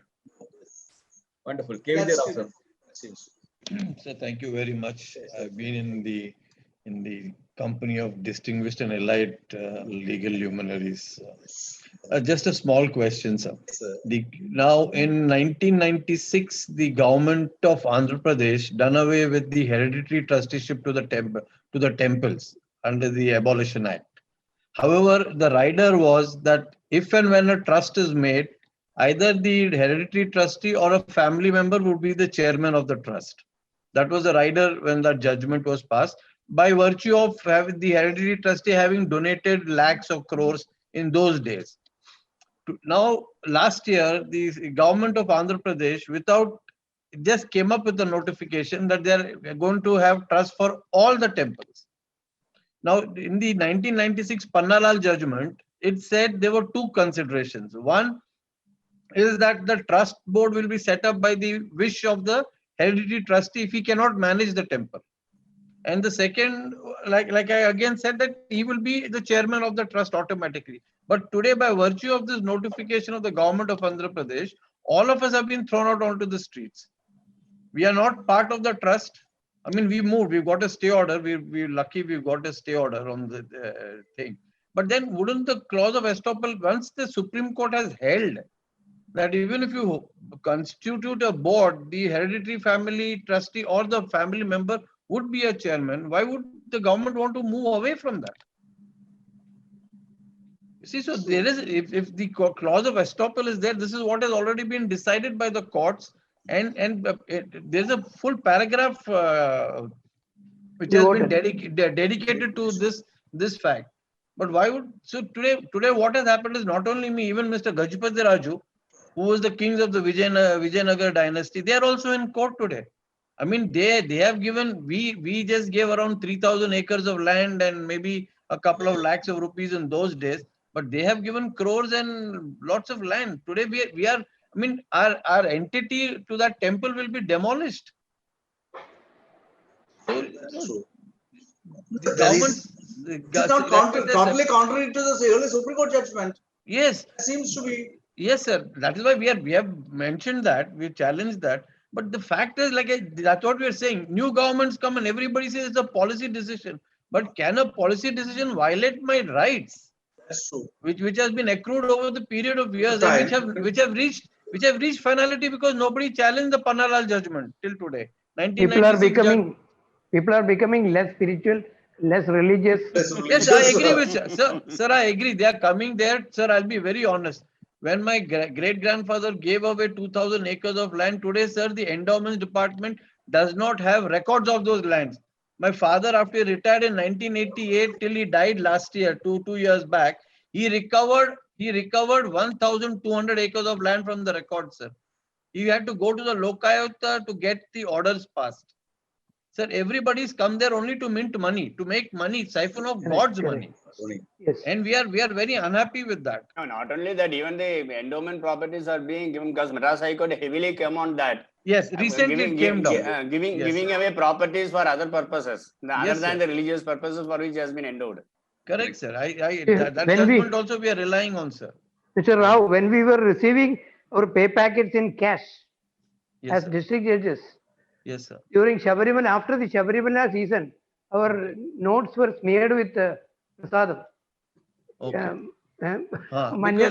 Wonderful. KVJ Rao, sir. So thank you very much. I've been in the company of distinguished and elite legal luminaries. Just a small question, sir. Now, in 1996, the government of Andhra Pradesh done away with the hereditary trusteeship to the temples under the Abolition Act. However, the rider was that if and when a trust is made, either the hereditary trustee or a family member would be the chairman of the trust. That was the rider when that judgment was passed, by virtue of having the hereditary trustee having donated lakhs of crores in those days. Now, last year, the government of Andhra Pradesh, just came up with a notification that they are going to have trust for all the temples. Now, in the 1996 Pannalal judgment, it said there were two considerations. One is that the trust board will be set up by the wish of the hereditary trustee if he cannot manage the temple. And the second, like I again said, that he will be the chairman of the trust automatically. But today, by virtue of this notification of the government of Andhra Pradesh, all of us have been thrown out onto the streets. We are not part of the trust. I mean, we moved, we've got a stay order. We're lucky we've got a stay order on the thing. But then wouldn't the clause of estoppel, once the Supreme Court has held that even if you constitute a board, the hereditary family trustee or the family member would be a chairman, why would the government want to move away from that? You see, so there is, if the clause of estoppel is there, this is what has already been decided by the courts, and there's a full paragraph which has been dedicated to this fact. But why would, so today what has happened is not only me, even Mr. Gajapati Raju, who was the kings of the Vijayanagar dynasty, they are also in court today. I mean, they have given, we just gave around 3,000 acres of land and maybe a couple of lakhs of rupees in those days, but they have given crores and lots of land. Today we are, I mean, our entity to that temple will be demolished. So, That's true. the government, It's not totally contrary to the early Supreme Court judgment. yes, It seems to be. yes, sir. That is why we have mentioned that, we challenged that. But the fact is, that's what we are saying. New governments come and everybody says it's a policy decision. But can a policy decision violate my rights, That's true. which has been accrued over the period of years, and which have reached finality because nobody challenged the Pannalal judgment till today. People are becoming less spiritual, less religious. Yes, I agree with you. Sir, I agree. They are coming there. Sir, I'll be very honest. When my great-grandfather gave away 2,000 acres of land, today, sir, the endowments department does not have records of those lands. My father, after he retired in 1988 till he died last year, two years back, he recovered 1,200 acres of land from the record, sir. He had to go to the Lokayuta to get the orders passed. Sir, everybody's come there only to mint money, to make money, siphon of God's money. Yes. And we are very unhappy with that. No, not only that, even the endowment properties are being given because Madras High Court heavily came on that. Yes, recently it came down. Giving away properties for other purposes, other than the religious purposes for which has been endowed. Correct, sir. That judgment also we are relying on, sir. Mr. Rao, when we were receiving our pay packets in cash as district judges, yes, sir. during Shabarimala, after the Shabarimala season, our notes were smeared with prasadam. Okay. Manjal.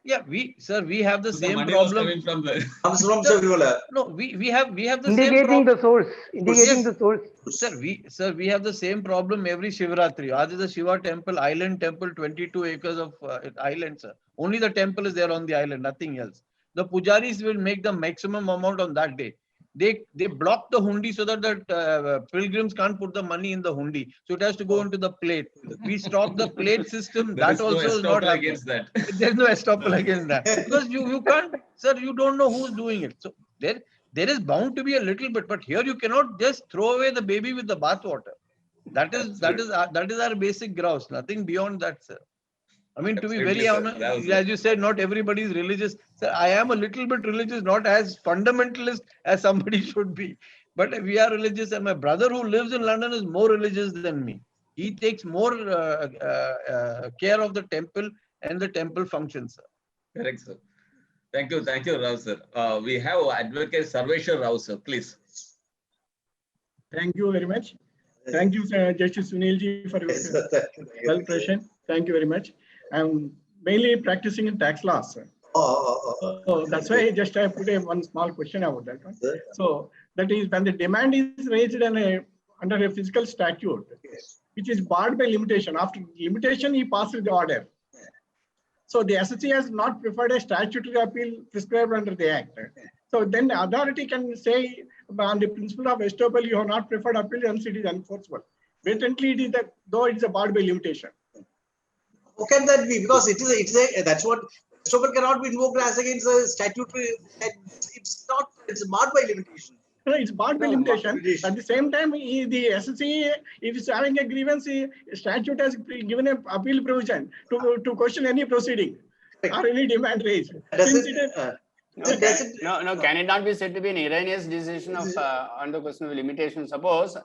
Yeah, we have the same money was problem. coming from the Comes from Shabarimala. No, we have the Indicating same problem. the source. Indicating the source. Sir, we have the same problem every Shivratri. Ours is a Shiva temple, island temple, 22 acres of island, sir. Only the temple is there on the island, nothing else. The pujaris will make the maximum amount on that day. They block the hundi so that the pilgrims can't put the money in the hundi. So it has to go into the plate. We stop the plate system. That also is not against that. There's no estoppel against that. Because you can't, sir, you don't know who's doing it. So there is bound to be a little bit, but here you cannot just throw away the baby with the bathwater. That is our basic grouse. Nothing beyond that, sir. I mean, to be very honest, as you said, not everybody is religious. Sir, I am a little bit religious, not as fundamentalist as somebody should be. But we are religious, and my brother who lives in London is more religious than me. He takes more care of the temple and the temple functions, sir. Correct, sir. Thank you, Rao, sir. We have Advocate Sarveshwar Rao, sir. Please. Thank you very much. Thank you, Justice Sunilji, for your well-pression. Thank you very much. I'm mainly practicing in tax law, sir. So that's why I put one small question about that one. So that is when the demand is raised under a physical statute, which is barred by limitation. After limitation, he passes the order. So the SSC has not preferred a statutory appeal prescribed under the Act. So then the authority can say on the principle of estoppel, you have not preferred appeal, and it is enforceable. Blatantly, it is though it's a barred by limitation. How can that be? Because that's what estoppel cannot be invoked as against a statutory. It's barred by limitation. No, it's barred by limitation. At the same time, the SSC, if it's having a grievance, statute has given an appeal provision to question any proceeding or any demand raised. No, can it not be said to be an erroneous decision of on the question of limitation? Suppose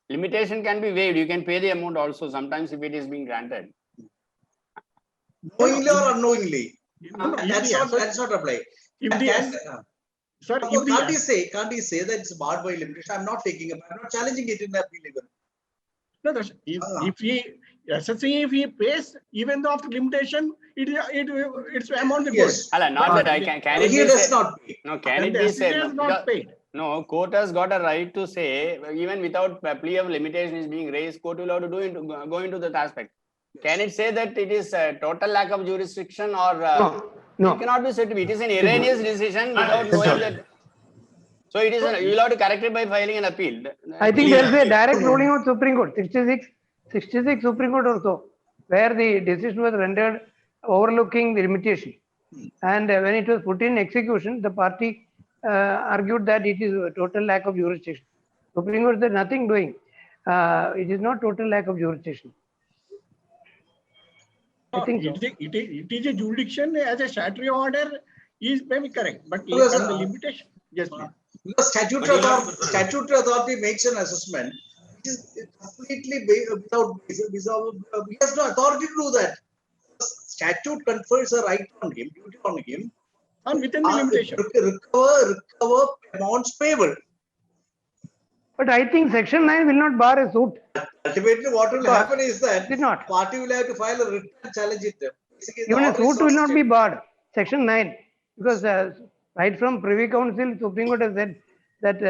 limitation can be waived. You can pay the amount also sometimes if it is being granted. Knowingly or unknowingly? No, that's not apply. Can't he say that it's barred by limitation? I'm not challenging it in the appeal even. No, if he pays even though after limitation, it's amount the yes. Not that I can it he be does said, not pay. No, can it be said? Not paid. No, court has got a right to say, even without a plea of limitation is being raised, court will have to go into that aspect. Can it say that it is a total lack of jurisdiction or No. it cannot be said to be? It is an erroneous decision without That's knowing all. that. So it is, you will have to correct it by filing an appeal. I think there is a direct ruling on Supreme Court, 66 Supreme Court or so, where the decision was rendered overlooking the limitation. And when it was put in execution, the party argued that it is a total lack of jurisdiction. Supreme Court said nothing doing. It is not total lack of jurisdiction. I think so. It is a jurisdiction as a statutory order is maybe correct, but Yes, on the limitation, yes, please. The statutory authority makes an assessment. It is completely without. He has no authority to do that. Statute confers a right on him, duty on him, And within the limitation. recover amounts payable. But I think Section 9 will not bar a suit. Ultimately, what will happen is that Did not. party will have to file a written challenge it. Basically, the Even a order is suit will not be state- barred. Section 9, because right from Privy Council, Supreme Court has said that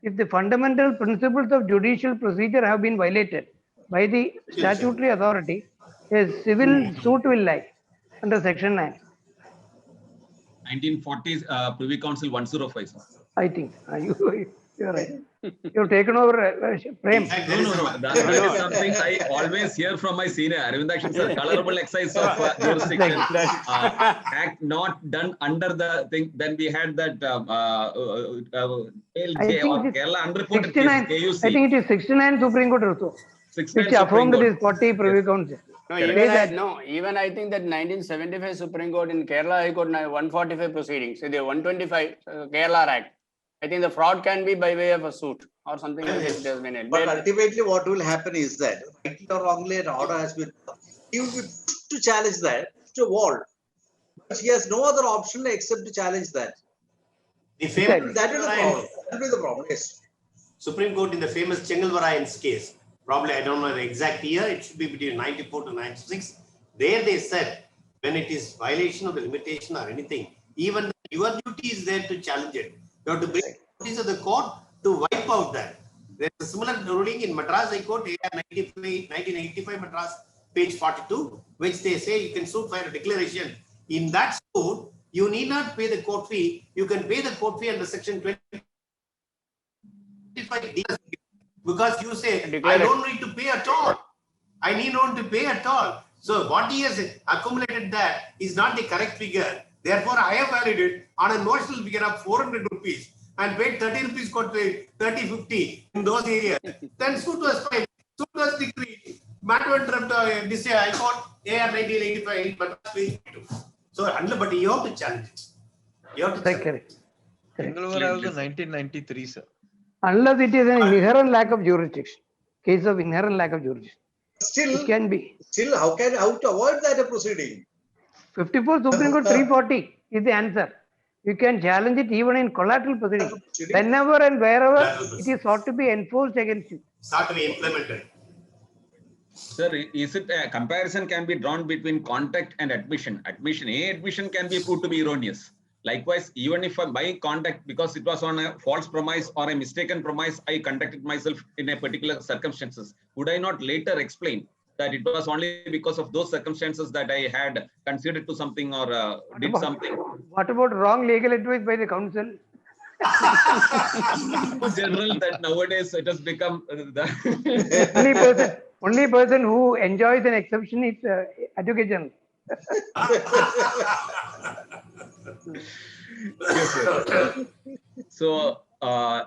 if the fundamental principles of judicial procedure have been violated by the statutory authority, a civil suit will lie under Section 9. 1940s Privy Council 105. Sir. I think you're right. You've taken over Prem. No. That is something I always hear from my senior Arvindakshan sir. Colorable exercise of jurisdiction. Act not done under the thing. Then we had that LJ or Kerala unreported case, 69, KUC. I think it is 69 Supreme Court also, 69 which affirmed Supreme this 40 Privy Council. No, Correct. even I think that 1975 Supreme Court in Kerala High Court 145 proceedings, the 125 Kerala Act. I think the fraud can be by way of a suit or something like that. It has been held. But ultimately, what will happen is that, rightly or wrongly, an order has been. He will be pushed to challenge that to a wall. But he has no other option except to challenge that. The famous That is the problem. That will be the problem. Yes. Supreme Court in the famous Chengalvarayans case, probably I don't know the exact year, it should be between 94 to 96. There they said, when it is violation of the limitation or anything, even your duty is there to challenge it. You have to bring notice of the court to wipe out that. There is a similar ruling in Madras High Court, 1985 Madras, page 42, which they say you can sue for a declaration. In that suit, you need not pay the court fee. You can pay the court fee under section 25 because you say, I don't need to pay at all. I need not to pay at all. So what he has accumulated that is not the correct figure. Therefore, I have valued it on a notional figure of 400 rupees and paid 30 rupees court fee, 30, 50 in those areas. Then suit was filed. Suit was decreed. Matter went up this year, I got AR 1985, but so, but you have to challenge it. You have to challenge it. Chengalvaraya was 1993, sir. Unless it is an inherent lack of jurisdiction, case of inherent lack of jurisdiction. Still, It can be. how to avoid that proceeding? 54 Supreme Court 340 is the answer. You can challenge it even in collateral proceedings. Whenever and wherever it is sought to be enforced against you. Start to be implemented. Sir, is it a comparison can be drawn between contact and admission? Admission can be proved to be erroneous. Likewise, even if by contact, because it was on a false premise or a mistaken premise, I conducted myself in a particular circumstances. Would I not later explain that it was only because of those circumstances that I had considered to something or did something? What about wrong legal advice by the council? In general, that nowadays it has become only person who enjoys an exception is Advocate General. Yes, sir. So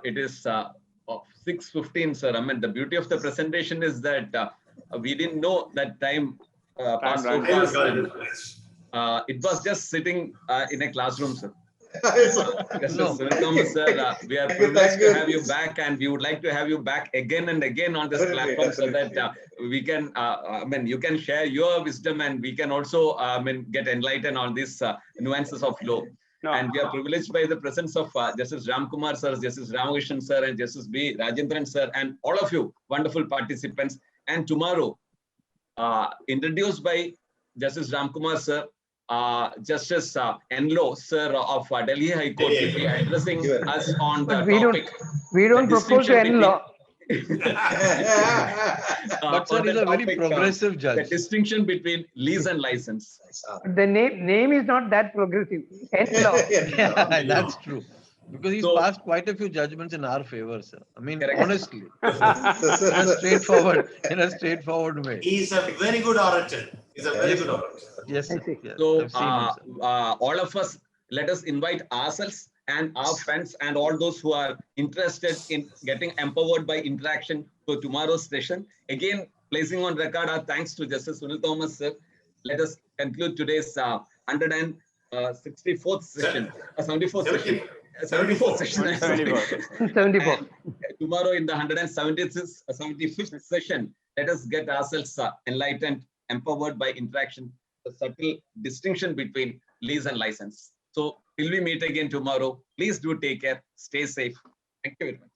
it is 6:15, sir. I mean, the beauty of the presentation is that we didn't know that time passed so fast. It was just sitting in a classroom, sir. Yes, sir. Thomas, sir, we are privileged to have you back, and we would like to have you back again and again on this platform so that we can, I mean, you can share your wisdom and we can also, get enlightened on these nuances of law. No. And we are privileged by the presence of Justice Ramkumar sir, Justice Ramakrishnan sir, and Justice B. Rajendran sir, and all of you wonderful participants. And tomorrow, introduced by Justice Ramkumar sir, Justice Enloe, sir of Delhi High Court, will be addressing us on the But we topic. We don't The propose to distinction end law. But sir, on the he's a very topic, progressive the judge. distinction between lease and license. The name is not that progressive. End law. That's true. Because he's So- passed quite a few judgments in our favor, sir. I mean, Correct. honestly, in a straightforward way. He's a very good orator. He's a very good orator. Yes, sir. I see. Yes, So I've seen him, sir. all of us, let us invite ourselves and our friends and all those who are interested in getting empowered by interaction for tomorrow's session. Again, placing on record our thanks to Justice Sunil Thomas, sir. Let us conclude today's 164th session, 74th session. 74th session. 74. And tomorrow in the 75th session, let us get ourselves enlightened, empowered by interaction, the subtle distinction between lease and license. So till we meet again tomorrow, please do take care, stay safe. Thank you very much.